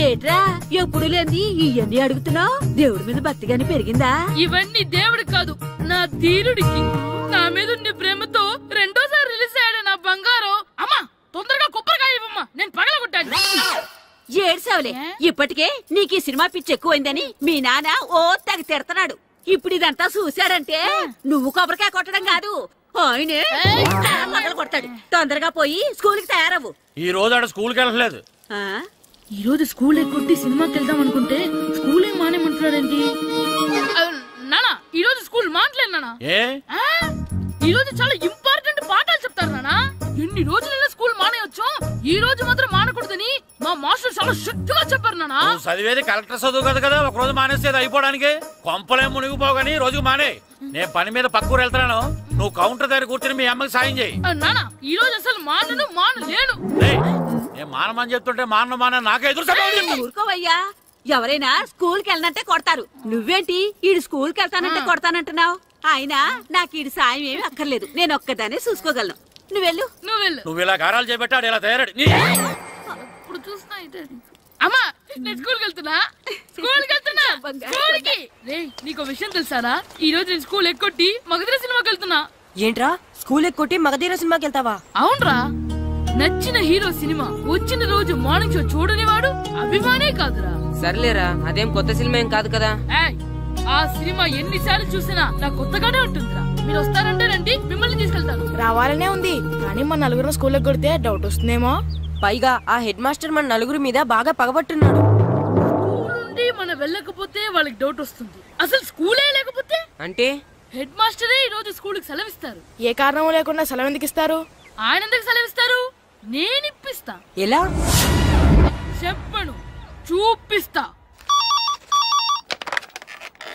ఏట్రా ఎప్పుడు లేని ఇవన్నీ అడుగుతున్నావు? దేవుడి మీద భక్తి గాని పెరిగిందా? ఇవన్నీ దేవుడికి కాదు, నా ధీరుడికి. నా మీద ఉండే ప్రేమతో రెండోసారి రిలీజ్ అయ్యాడు నా బంగారం. అమ్మా తొందరగా కొబ్బరికాయ ఇవ్వమ్మా, నేను పగలగొట్టాను. ఏడ్సావులే, ఇప్పటికే నీకు ఈ సినిమా పిచ్చి ఎక్కువైందని మీ నాన్న ఓ తెగ తిడతాడు. ఇప్పుడు ఇదంతా చూశాడంటే నువ్వు కొబ్బరికాయ కొట్టడం కాదు, ఆయనే పగలు కొడతాడు. తొందరగా పోయి స్కూల్ కి తయారవు. ఈ రోజు ఆడ స్కూల్కి వెళ్ళలేదు. ఈ రోజు స్కూల్ ఎక్కొట్టి సినిమాకి వెళ్దాం అనుకుంటే స్కూల్ ఏం మానేమంటున్నాడండి. నానా ఈ రోజు స్కూల్ మానట్లేదు నానా. ఈ రోజు చాలా ఇంపార్టెంట్ పాఠాలు చెప్తారు నానా. ఎన్ని రోజులైనా స్కూల్ మానేయొచ్చు, ఈ రోజు మాత్రం మానకూడదని మా మాస్టర్ చాలా స్ట్రిక్ట్ గా చెప్పారు నానా. చదివేది కలెక్టర్ చదువు కదా కదా, ఒక రోజు మానేసేది అయిపోవడానికి. కొంపలేం మునిగిపోగాని రోజుకు మానే. నేను పని మీద పక్కూరు వెళ్తున్నాను, నువ్వు కౌంటర్ దగ్గర కూర్చొని మీ అమ్మకి సాయం చేయి. నానా ఈ రోజు అసలు మానలేను. నేను మానమని చెప్తుంటే మాన నాకే ఎదురు ఊరుకోవయ్యా, ఎవరైనా స్కూల్ కి వెళ్ళనంటే కొడతారు. నువ్వేంటి ఈడు స్కూల్ కి వెళ్తానంటే కొడతానంటున్నావు? అయినా నాకు ఈడు సాయం ఏమి అక్కర్లేదు, నేను ఒక్కదానే చూసుకోగలను. నువ్వెళ్ళు. నువ్వు ఇలా గారాలు చేపెట్టాడు ఇలా తయారాడు. ఇప్పుడు చూస్తున్నా అమ్మా, నేను స్కూల్కి వెళ్తున్నా. స్కూల్కి నీకు విషయం తెలుసారా? ఈ రోజు నేను స్కూల్ ఎక్కొట్టి మగధీర సినిమాకి వెళ్తున్నా. ఏంట్రా స్కూల్ ఎక్కొట్టి మగధీర సినిమాకి వెళ్తావా? అవునరా, నచ్చిన హీరో సినిమా వచ్చిన రోజు మార్నింగ్ షో చూడని వాడు అభిమానే కాదురా. సర్లేరా, అదేం కొత్త సినిమా ఏం కాదు కదా. ఆ సినిమా ఎన్నిసార్లు చూసినా నాకు కొత్తగానే ఉంటుందిరా. మీరు వస్తారంటే రండి, మిమ్మల్ని తీసుకెళ్తాను. రావాలనే ఉంది, కానీ మన నలుగురు స్కూల్కి కొడితే డౌట్ వస్తుందేమో. పైగా ఆ హెడ్ మాస్టర్ మన నలుగురి మీద బాగా పగబట్టున్నాడు. స్కూల్ నుండి మనం వెళ్ళకపోతే వాళ్ళకి డౌట్ వస్తుంది. అసలు స్కూలే లేకపోతే అంటే హెడ్ మాస్టరే ఈ రోజు స్కూల్కి సెలవిస్తారు. ఏ కారణం లేకుండా సెలవు ఎందుకు ఇస్తారు? ఆయన ఎందుకు సెలవిస్తారు? నేను ఇప్పిస్తా. ఎలా చెప్పను, చూపిస్తా.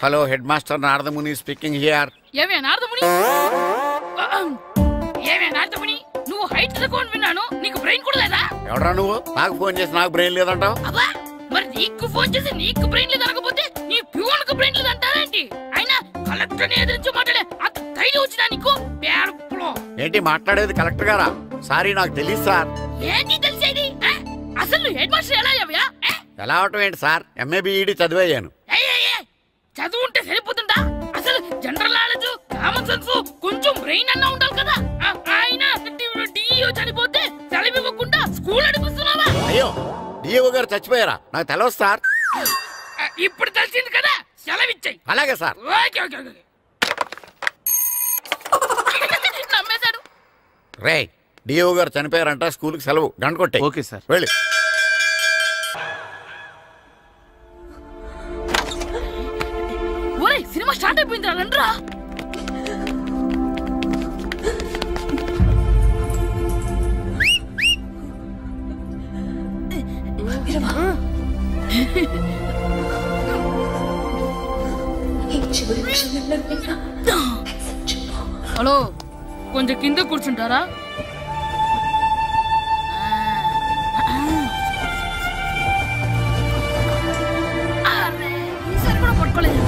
Hello, head master Naradamuni speaking here. ఏమే నారదముని? ఏమే నారదముని, నువ్వు హైట్ తక్కువ విన్నాను, నీకు బ్రెయిన్ కూడా లేదా? ఎవడ్రా నువ్వు? నాకు ఫోన్ చేసి నాకు బ్రెయిన్ లేదంటావు? అబ్బా, మరి నీకు ఫోన్ చేసి నీకు బ్రెయిన్ లేదనకపోతే నీ ప్యూన్ కు బ్రెయిన్ లేదంటారేంటి? అయినా కలెక్టర్ ని ఎదిరించి మాట్లాడే అంత ధైర్యం వచ్చినా నీకు? ఏంటి మాట్లాడేది? కలెక్టర్ గారా? సారీ, నాకు తెలియదు సార్. ఏంటి తెలిసేది? అసలు హెడ్ మాస్టర్ ఎలా అయ్యావా? ఎలా అవటం ఏంటి సార్? MA B Ed చదివయ్యాను. చదువు ఉంటే సరిపోతుందా? అసలు జనరల్ నాలెడ్జ్, కామన్ సెన్స్, కొంచెం బ్రెయిన్ అన్నా ఉండాలి కదా. ఆయన డిఓ చనిపోతే సెలవివ్వకుండా స్కూల్ అడిపిస్తున్నావా? అయ్యో, డిఓ గారు చచ్చిపోయారా? నాకు తెలవదు సార్. ఇప్పుడు తెలిసింది కదా, సెలవిచ్చాయి. అలాగే సార్. నమ్మేశాడు. రే, డిఓ గారు చనిపోయారంట, స్కూల్కి సెలవు. గంట కొట్టే. Okay sir. వెళ్ళి. సినిమా స్టార్ట్ అయిపోయిందిరా, రండ్రా. హలో, కొంచెం కింద కూర్చుంటారా? ఈసారి కూడా పట్టుకోలేదు.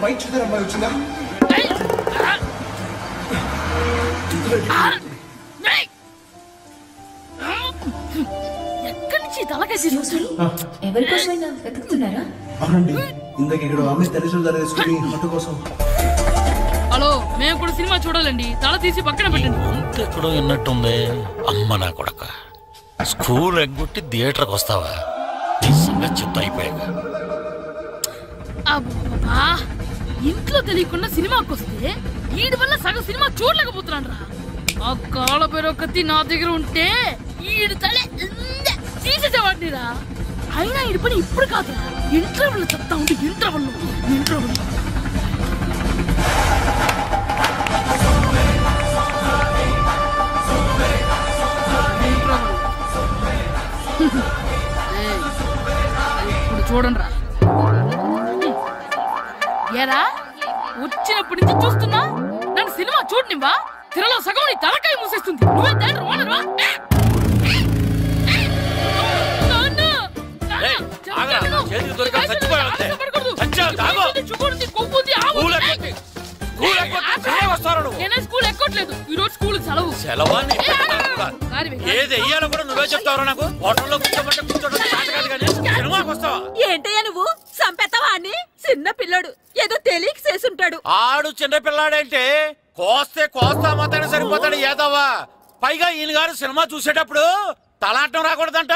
వైట్ చూద్దరు అమ్మాయి వచ్చిందా? ఎక్కడి నుంచి తలకేసి ఎవరికోసమైనా వెతుకుతున్నారా? అవునండి, ఇందాక ఇక్కడ అమ్మాయి తల్లిదండ్రులు తీసుకుని ఆటో కోసం. హలో, మేము కూడా సినిమా చూడాలండి, తల తీసి పక్కన పెట్టండి. ఎక్కడో విన్నట్టుంది. అమ్మ నా కొడక, స్కూల్ ఎగ్గొట్టి థియేటర్కి వస్తావా? నీ సంగతి చెప్తా అయిపోయాక. అబ్బా, ఇంట్లో తెలియకుండా సినిమాకి వస్తే వీడి వల్ల సగం సినిమా చూడలేకపోతున్నాను రా. ఆ కాళ్ళ పేరొకటి నా దగ్గర ఉంటే ఈడు తలే తీసేసేవాడిని రా. అయినా ఈడి పని ఇప్పుడు కాదురా, ఇంటర్వెల్ చెప్తా ఉంటే ఇంటర్వెల్. ఇప్పుడు చూడండి రా. ఏరా, వచ్చినప్పటి నుంచి చూస్తున్నా, నన్ను సినిమా చూడనివ్వా? తిరలో సగం నీ తలకాయ మూసేస్తుంది. నువ్వే థియేటర్ ఓనర్వా? స్కూల్ ఎక్కట్లేదు, ఈ రోజు స్కూల్ సెలవు. ఏది వెయ్యాలో కూడా నువ్వే చెప్తావు. నాకు హోటల్లో కూర్చోమంటే కూర్చోబెట్టా. ఏంటయ్యా నువ్వు? సంపెత్తవా అని? చిన్న పిల్లడు ఏదో తెలియక చేసుంటాడు. ఆడు చిన్న పిల్లాడంటే కోస్తా మాత్రమే సరిపోతాడు ఏదవ్వా. పైగా ఈయన గారు సినిమా చూసేటప్పుడు తలాటం రాకూడదంట,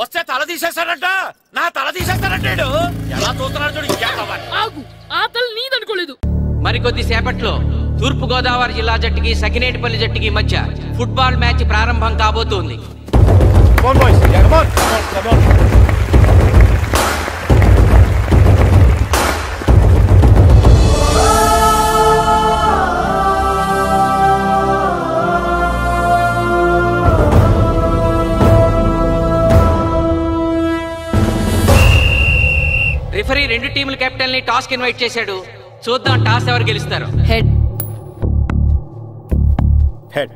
వస్తే తల తీసేస్తాడంట. నా తల తీసేస్తాడంటాడు. ఎలా చూస్తున్నాడు చూడు. ఆ తల నీదనుకోలేదు. మరికొద్ది సేపట్లో తూర్పు గోదావరి జిల్లా జట్టుకి సకినేటిపల్లి జట్టుకి మధ్య ఫుట్బాల్ మ్యాచ్ ప్రారంభం కాబోతోంది. రిఫరీ రెండు టీముల కెప్టెన్ ని టాస్ కి ఇన్వైట్ చేశాడు. చూద్దాం టాస్ ఎవరు గెలుస్తారు. హెడ్. హెడ్.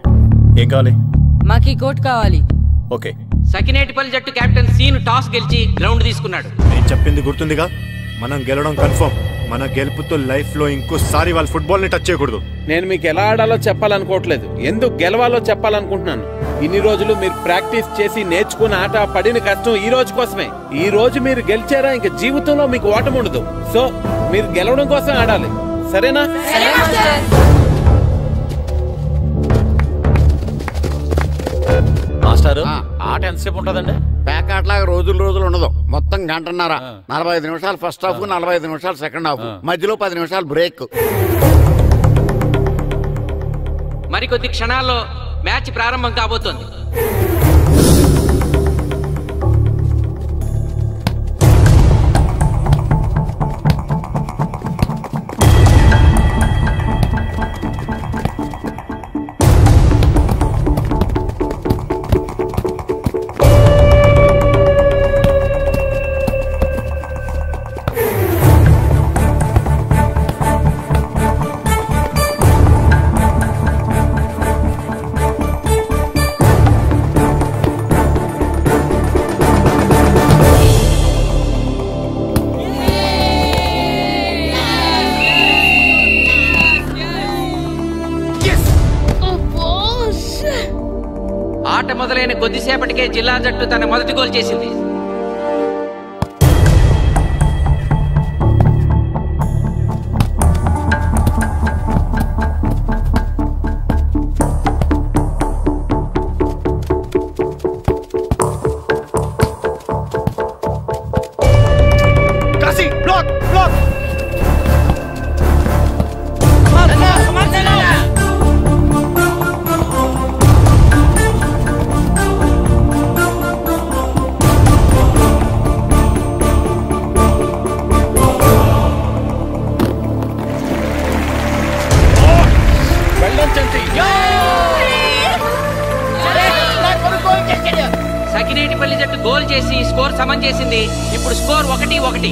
ఏం కావాలి? మాకి కోట్ కావాలి. ఓకే. సకినేటిపల్లి జట్టు కెప్టెన్ సీను టాస్ గెలిచి గ్రౌండ్ తీసుకున్నాడు. నేను చెప్పింది గుర్తుందిగా, మనం గెలవడం కన్ఫర్మ్. మన గెలుపుతో లైఫ్ లో ఇంకోసారి వాళ్ళ ఫుట్బాల్ ని టచ్ చేయకూడదు. నేను మీకు ఎలా ఆడాలో చెప్పాలనుకోవట్లేదు, ఎందుకు గెలవాలో చెప్పాలనుకుంటున్నాను. ఇన్ని రోజులు మీరు ప్రాక్టీస్ చేసి నేర్చుకున్న ఆట పడిన కష్టం ఈ రోజు కోసమే. ఈ రోజు మీరు గెలిచారా ఇంక జీవితంలో మీకు ఓటమి ఉండదు. సో మీరు గెలవడం కోసం ఆడాలి, సరేనా? మాస్టారు ఆట ఎంతసేపు ఉంటుందండి? పేకాట్లాగా రోజులు ఉండదు, మొత్తం గంటన్నర. 45 నిమిషాలు ఫస్ట్ హాఫ్, 45 నిమిషాలు సెకండ్ హాఫ్, మధ్యలో 10 నిమిషాలు బ్రేక్. మరికొద్ది క్షణాల్లో మ్యాచ్ ప్రారంభం కాబోతోంది. ఆట మొదలైన కొద్దిసేపటికే జిల్లా జట్టు తన మొదటి గోల్ చేసింది. సకినేటిపల్లి జట్టు గోల్ చేసి స్కోర్ సమం చేసింది. ఇప్పుడు స్కోర్ 1-1.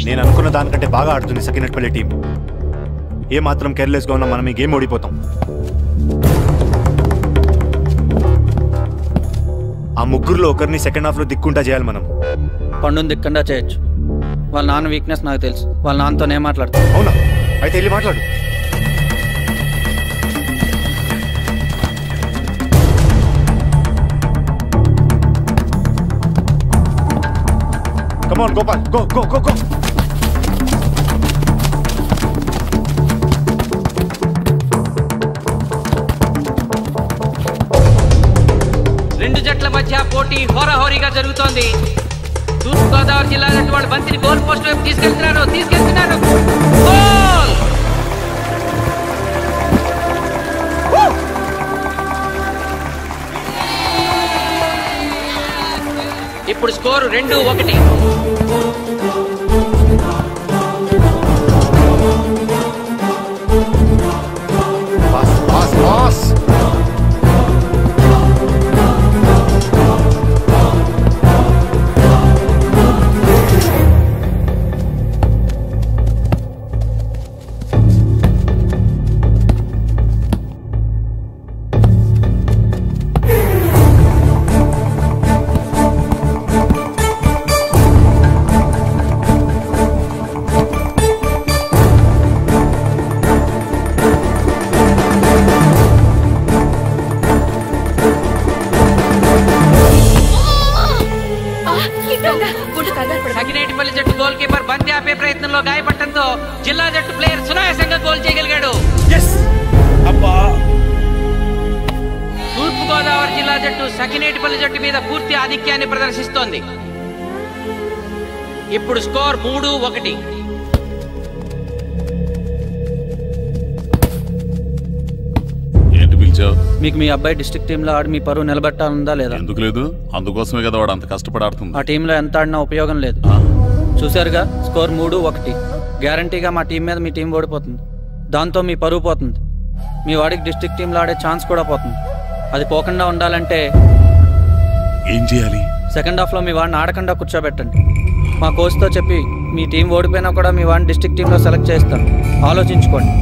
నేను అనుకున్న దానికంటే బాగా ఆడుతుంది సకినేటిపల్లి టీం. ఏ మాత్రం కేర్లెస్ గా ఉన్నా మనం ఈ గేమ్ ఓడిపోతాం. ఆ ముగ్గురులో ఒకరిని సెకండ్ హాఫ్ లో దిక్కుంటా చేయాలి మనం. పండుని దిక్కుండా చేయొచ్చు. వాళ్ళ నాన్న వీక్నెస్ నాకు తెలుసు. వాళ్ళ నాన్నతోనే మాట్లాడతాను. అవునా? అయితే వెళ్ళి మాట్లాడు. Come on, Gopal. Go. రెండు జట్ల మధ్య పోటీ హోరాహోరీగా జరుగుతోంది. తూర్పు గోదావరి జిల్లా జట్టు వాళ్ళు బంతిని గోల్ పోస్ట్ వైపు తీసుకెళ్తున్నారు. గోల్! ఇప్పుడు స్కోరు 2-1. సకినేటిపల్లి జట్టు గోల్ కీపర్ బంతి ఆపే ప్రయత్నంలో గాయపడటంతో జిల్లా జట్టు ప్లేయర్ సునాయాసంగా గోల్ చేయగలిగాడు. తూర్పు గోదావరి జిల్లా జట్టు సకినేటిపల్లి జట్టు మీద పూర్తి ఆధిక్యాన్ని ప్రదర్శిస్తోంది. ఇప్పుడు స్కోర్ 3-1. మీకు మీ అబ్బాయి డిస్ట్రిక్ట్ టీంలో ఆడి మీ పరువు నిలబెట్టాలందా లేదా? ఎందుకు లేదు? అందుకోసమే కదా వాడు అంత కష్టపడి ఆడుతుంది. ఆ టీంలో ఎంత ఆడినా ఉపయోగం లేదు. చూసారుగా, స్కోర్ 3-1. గ్యారంటీగా మా టీం మీద మీ టీం ఓడిపోతుంది. దాంతో మీ పరువు పోతుంది. మీ వాడికి డిస్ట్రిక్ట్ టీంలో ఆడే ఛాన్స్ కూడా పోతుంది. అది పోకుండా ఉండాలంటే ఏం చేయాలి? సెకండ్ హాఫ్లో మీ వాడిని ఆడకుండా కూర్చోబెట్టండి. మా కోచ్తో చెప్పి మీ టీం ఓడిపోయినా కూడా మీ వాడిని డిస్ట్రిక్ట్ టీంలో సెలెక్ట్ చేస్తాం. ఆలోచించుకోండి.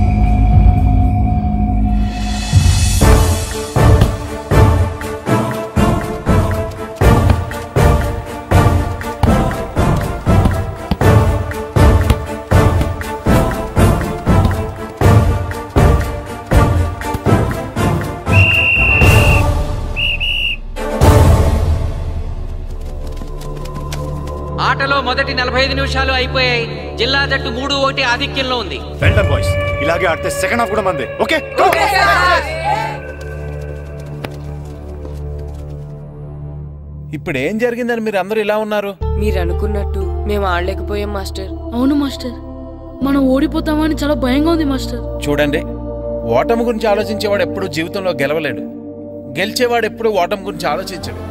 చివరిలో మొదటి 45 నిమిషాలు అయిపోయాయి. జిల్లా జట్టు 3-1 ఆధిక్యంలో ఉంది. వెల్డన్ బాయ్స్, ఇలాగే ఆడితే సెకండ్ హాఫ్ కూడా మందే. ఓకే ఇప్పుడు ఏం జరిగిందని మీరు అందరూ ఇలా ఉన్నారు? మీరు అనుకున్నట్టు మేము ఆడలేకపోయాం మాస్టర్. అవును మాస్టర్, మనం ఓడిపోతామని చాలా భయంగా ఉంది మాస్టర్. చూడండి, ఓటమి గురించి ఆలోచించేవాడు ఎప్పుడు జీవితంలో గెలవలేడు. గెలిచేవాడు ఎప్పుడు ఓటమి గురించి ఆలోచించడు.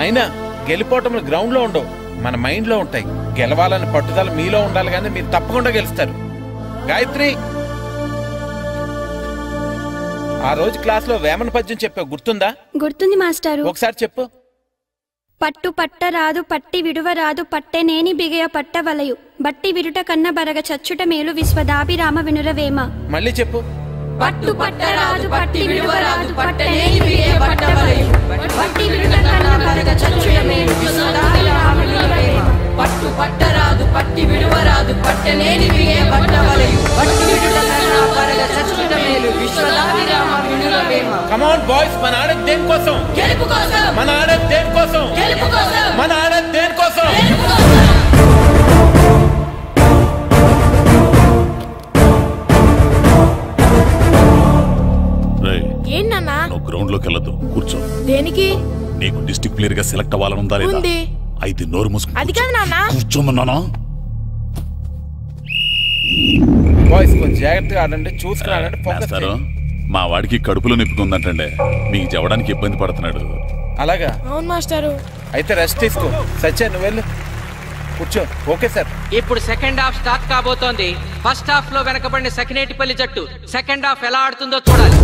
అయినా గెలిపోవటం గ్రౌండ్ లో ఉండవు, మన మైండ్ లో ఉంటాయి. గెలవాలని పట్టుదల మీలో ఉండాలి, కానీ మీరు తప్పకుండా గెలుస్తారు. గాయత్రి, ఆ రోజు క్లాస్ లో వేమన పద్యం చెప్పావు, గుర్తుందా? గుర్తుంది మాస్టారు. ఒకసారి చెప్పు. పట్టు పట్ట రాదు పట్టి విడువ రాదు పట్టెనేని బిగయ పట్ట వలయు బట్టి విరుట కన్న బరగ చచ్చుట మేలు విశ్వదాభిరామ వినురవేమ. మళ్ళీ చెప్పు. పట్టు పట్ట రాదు పట్టి విడువ రాదు పట్టెనేని బిగయ పట్ట వలయు బట్టి విరుట కన్న బరగ చచ్చుట మేలు విశ్వదాభిరామ వినురవేమ. పట్టు పట్ట రాదు పట్టి విడువ రాదు పట్టెనేని బిగయ పట్ట వలయు బట్టి విరుట కన్న బరగ చచ్చుట మేలు విశ్వదాభిరామ వినురవేమ. కమ్ ఆన్ బాయ్స్, మన ఆడేది దేనికోసం? గెలుపు కోసం. మన ఆడేది దేనికోసం? గెలుపు కోసం. మన ఆడేది దేనికోసం? గెలుపు కోసం. ఏంటన్నా? నువ్వు గ్రౌండ్ లోకి వెళ్ళదు, కూర్చో. దేనికి? నీకు డిస్ట్రిక్ట్ ప్లేయర్ గా సెలెక్ట్ అవ్వాలనుందా లేదా? ఉంది. అయితే నోరు మూసుకు అది కాదు నాన్న. కూర్చోమన్నానా? బాయ్స్ కొంచెం జాగ్రత్తగా ఆడండి, చూసుకుని ఆడండి, ఫోకస్ చేయండి. మా వాడికి కడుపులో నొప్పుకుందంటండే, మీకు చెప్పడానికి ఇబ్బంది పడుతున్నాడు. అలాగా? అవును మాస్టారు. అయితే రెస్ట్ తీసుకో. సత్య నువ్వు వెళ్ళు, కూర్చో. Okay sir. ఇప్పుడు సెకండ్ హాఫ్ స్టార్ట్ కాబోతోంది. ఫస్ట్ హాఫ్ లో వెనకబడిన సకినేటిపల్లి జట్టు సెకండ్ హాఫ్ ఎలా ఆడుతుందో చూడాలి.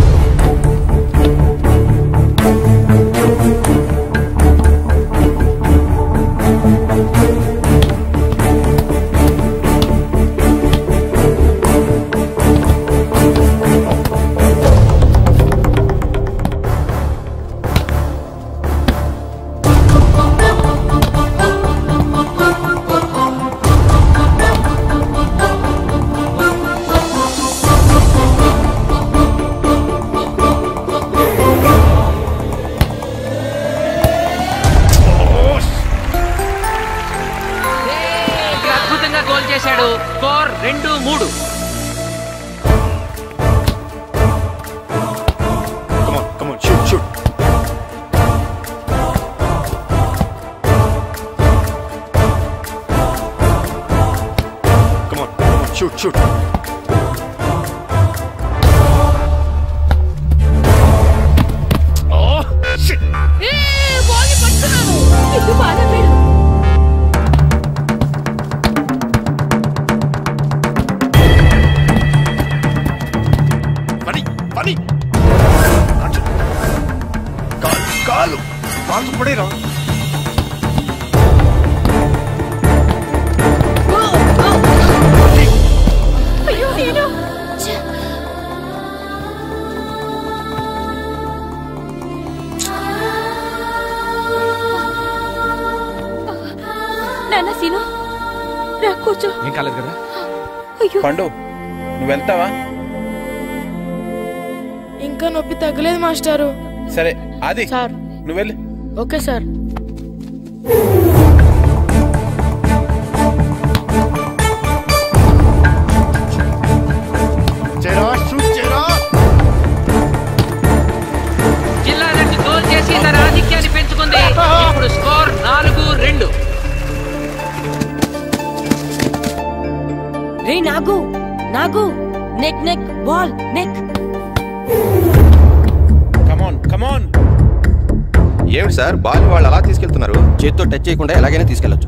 చేశాడు. Score 2-3. Come on, shoot. Come on, shoot. Oh, shit. Ball పట్టుకున్నాను. ఇది బాగా వీడు. కాలు బాగు పడేరా. అయ్యో నేను నాన్న సీను రా కూర్చో. ఏం కాలేదు కదా? పండు నువ్వు వెళ్తావా? ఇంకా నొప్పి తగ్గలేదు మాస్టారు. సరే ఆది సార్ నువ్వు వెళ్ళు. Okay sir. జిల్లా జట్టు గోల్ చేసి తన ఆధిక్యాన్ని పెంచుకుంది. ఇప్పుడు స్కోర్ 4-2. రే నాగు నెక్ బాల్ నెక్. కమాన్. ఏమిటి సార్, బాల్ వాళ్ళు అలా తీసుకెళ్తున్నారు? చేత్తో టచ్ చేయకుండా ఎలాగైనా తీసుకెళ్లొచ్చు.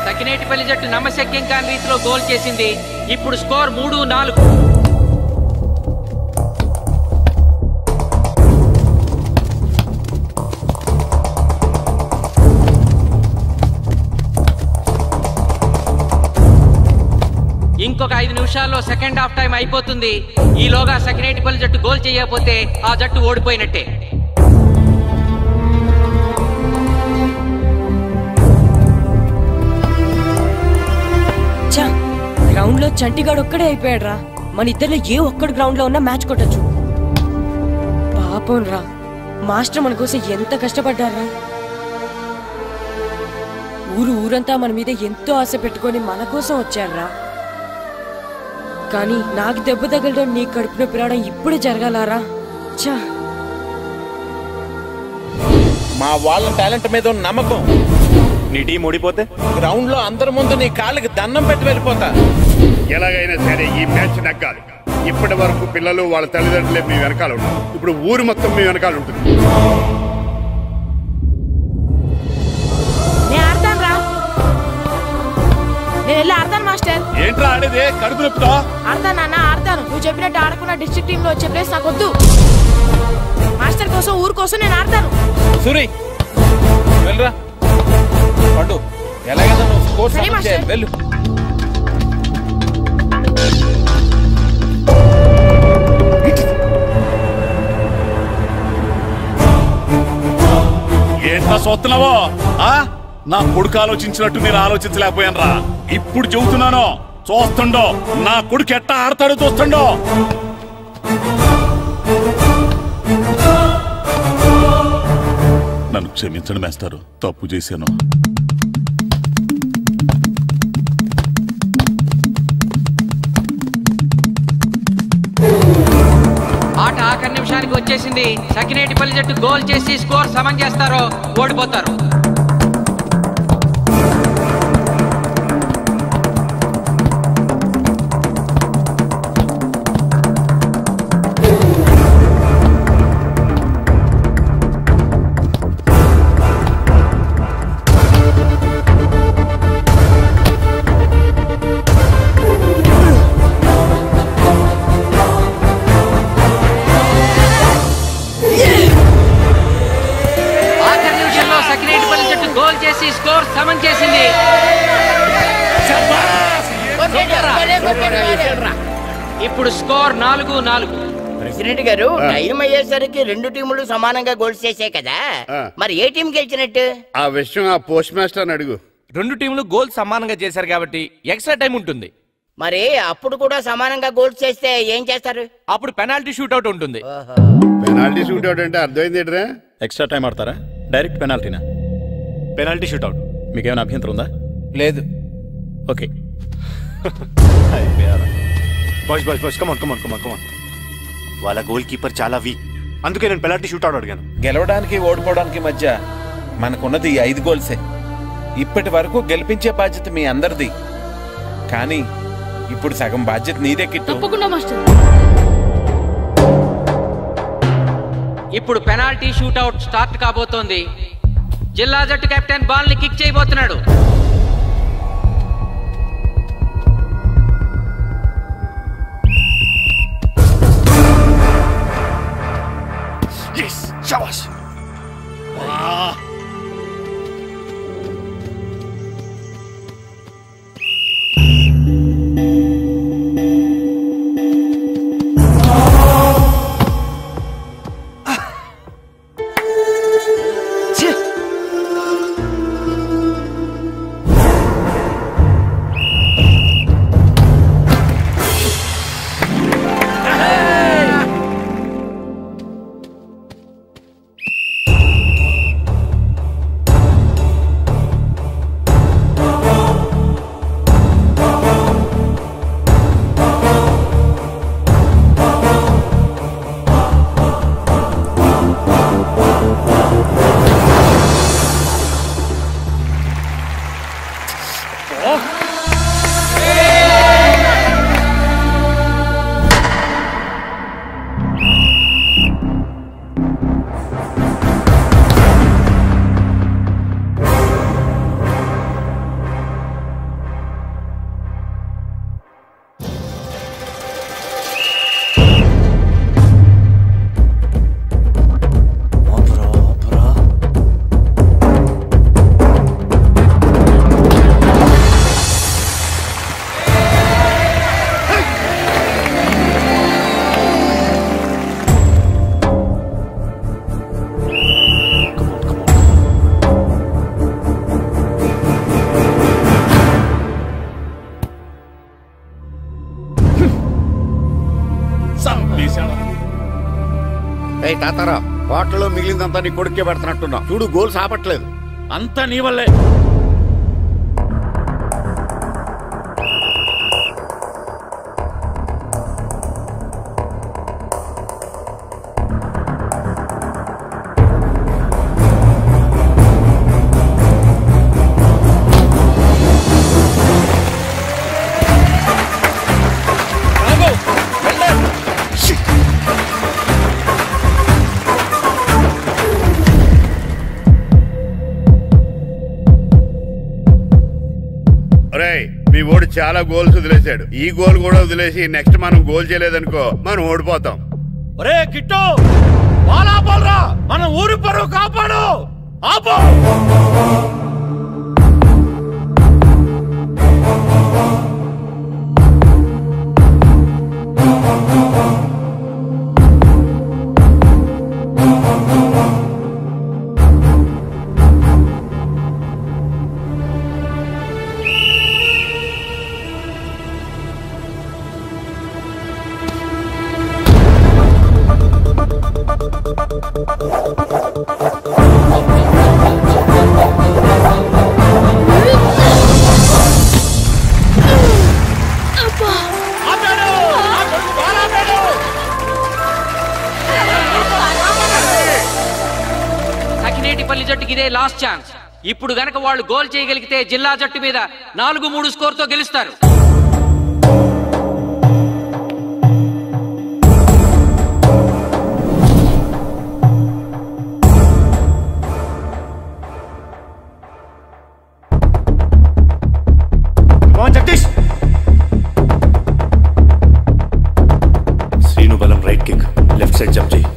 సకినేటిపల్లి జట్టు నమ్మశక్యం కాని రీతిలో గోల్ చేసింది. ఇప్పుడు స్కోర్ 3-4. ఇంకొక 5 నిమిషాల్లో సెకండ్ హాఫ్ టైం అయిపోతుంది. ఈలోగా సకినేటిపల్లి జట్టు గోల్ చేయకపోతే ఆ జట్టు ఓడిపోయినట్టే. గ్రౌండ్ లో చంటిగాడు ఒక్కడే అయిపోయాడు రా. మన ఇద్దరిలో ఏ ఒక్కడు గ్రౌండ్ లో ఉన్నా మ్యాచ్ కొట్టచ్చు. పాపం రా, మాస్టర్ మన కోసం ఎంత కష్టపడ్డారా. ఊరంతా మన మీద ఎంతో ఆశ పెట్టుకొని మన కోసం వచ్చారా. కానీ నాకు దెబ్బ తగలడం, నీ కడుపున పిలవడం ఇప్పుడే జరగాలారా. చా, మా వాళ్ళ టాలెంట్ మీద ఉన్న నమ్మకం. నీ టీం ఓడిపోతే గ్రౌండ్ లో అందరి ముందు నీ కాళ్ళకి దండం పెట్టి వెళ్ళిపోతా. ఎలాగైనా సరే ఈ మ్యాచ్ నెగ్గాలి. ఇప్పటి వరకు పిల్లలు వాళ్ళ తల్లిదండ్రులే మీ వెనకాల ఉంటారు. ఇప్పుడు ఊరు మొత్తం మీ వెనకాల ఉంటుంది. నేను ఆడతాను రా, నేను వెళ్ళి ఆడతాను మాస్టర్. ఏంట్రా ఆడేది? కడుపు నొప్పుతో ఆడతాను నాన్న, ఆడతాను. నువ్వు చెప్పినట్టు ఆడకుండా డిస్ట్రిక్ట్ టీమ్ లో వచ్చే ప్లేస్ నాకు వద్దు. మాస్టర్ కోసం, ఊరు కోసం నేను ఆడతాను. సూరి వెళ్ళరా. పండు ఎలాగైనా నువ్వు స్కోర్ సరే మాస్టర్. వెళ్ళు. ఏంట్రా చూస్తున్నావో? నా కొడుకు ఆలోచించినట్టు నేను ఆలోచించలేకపోయాను రా. ఇప్పుడు చెబుతున్నాను, చూస్తుండో నా కొడుకు ఎట్టా ఆడతాడో చూస్తుండో. నన్ను క్షమించండి మాస్టారు, తప్పు చేశాను. ఆట ఆఖరి నిమిషానికి వచ్చేసింది. సకినేటిపల్లి జట్టు గోల్ చేసి స్కోర్ సమం చేస్తారో ఓడిపోతారు. స్కోర్ సమం చేసింది. ఇప్పుడు స్కోర్ 4-4. ప్రెసిడెంట్ గారు, టైం అయ్యేసరికి రెండు టీములు సమానంగా గోల్స్ చేసాయి కదా, మరి ఏ టీం గెలిచినట్టు? ఆ విషయం ఆ పోస్ట్ మాస్టర్ అడుగు. రెండు టీంలు గోల్ సమానంగా చేశారు కాబట్టి ఎక్స్ట్రా టైం ఉంటుంది. మరి అప్పుడు కూడా సమానంగా గోల్స్ చేస్తే ఏం చేస్తారు? అప్పుడు పెనాల్టీ షూట్అవుట్ ఉంటుంది. పెనాల్టీ షూట్అవుట్ అంటే అర్థమైంది ఏంట్రా? ఎక్స్ట్రా టైం ఆడతారా? డైరెక్ట్ పెనాల్టీనా? Penalty shootout. మీకేమైనా అభ్యంతరం ఉందా? లేదు. ఓకే. Boys come on. వాళ్ళ గోల్ కీపర్ చాలా వీక్, అందుకే నేను పెనాల్టీ షూట్అవుట్ అడిగాను. గెలవడానికి ఓడిపోవడానికి మధ్య మనకున్నది 5 గోల్సే. ఇప్పటి వరకు గెలిపించే బాధ్యత మీ అందరిది, కానీ ఇప్పుడు సగం బాధ్యత నీదే కిట్టు. తప్పకుండా మాస్టర్. ఇప్పుడు పెనాల్టీ షూట్అవుట్ స్టార్ట్ కాబోతోంది. జిల్లా జట్టు కెప్టెన్ బాల్ ని కిక్ చేయబోతున్నాడు. చేశాడు. ఏయ్ తాతారా, హోటల్లో మిగిలిందంతా నీ కొడుకే పెడుతున్నట్టున్నా. చూడు గోల్స్ ఆపట్లేదు. అంతా నీ వల్లే. మీ ఓడి చాలా గోల్స్ వదిలేశాడు. ఈ గోల్ కూడా వదిలేసి నెక్స్ట్ మనం గోల్ చేయలేదనుకో మనం ఓడిపోతాం. ఒరే కిట్టు, బాలా బాలరా, మన ఊరి పరువు కాపాడు. ఆపో. సకినేటిపల్లి జట్టుకి ఇదే లాస్ట్ ఛాన్స్. ఇప్పుడు గనక వాళ్ళు గోల్ చేయగలిగితే జిల్లా జట్టు మీద 4-3 స్కోర్తో గెలుస్తారు. జగదీష్, శ్రీను బలం right kick, left side jump చేయి.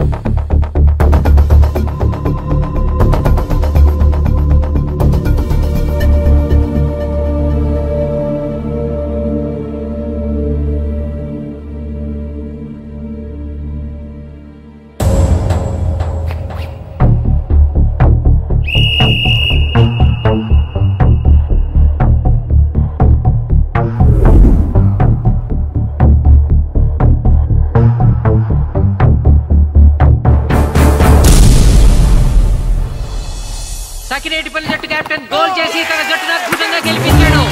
సకినేటిపల్లి జట్టు కెప్టెన్ గోల్ చేసి తన జట్టును అద్భుతంగా గెలిపించాడు.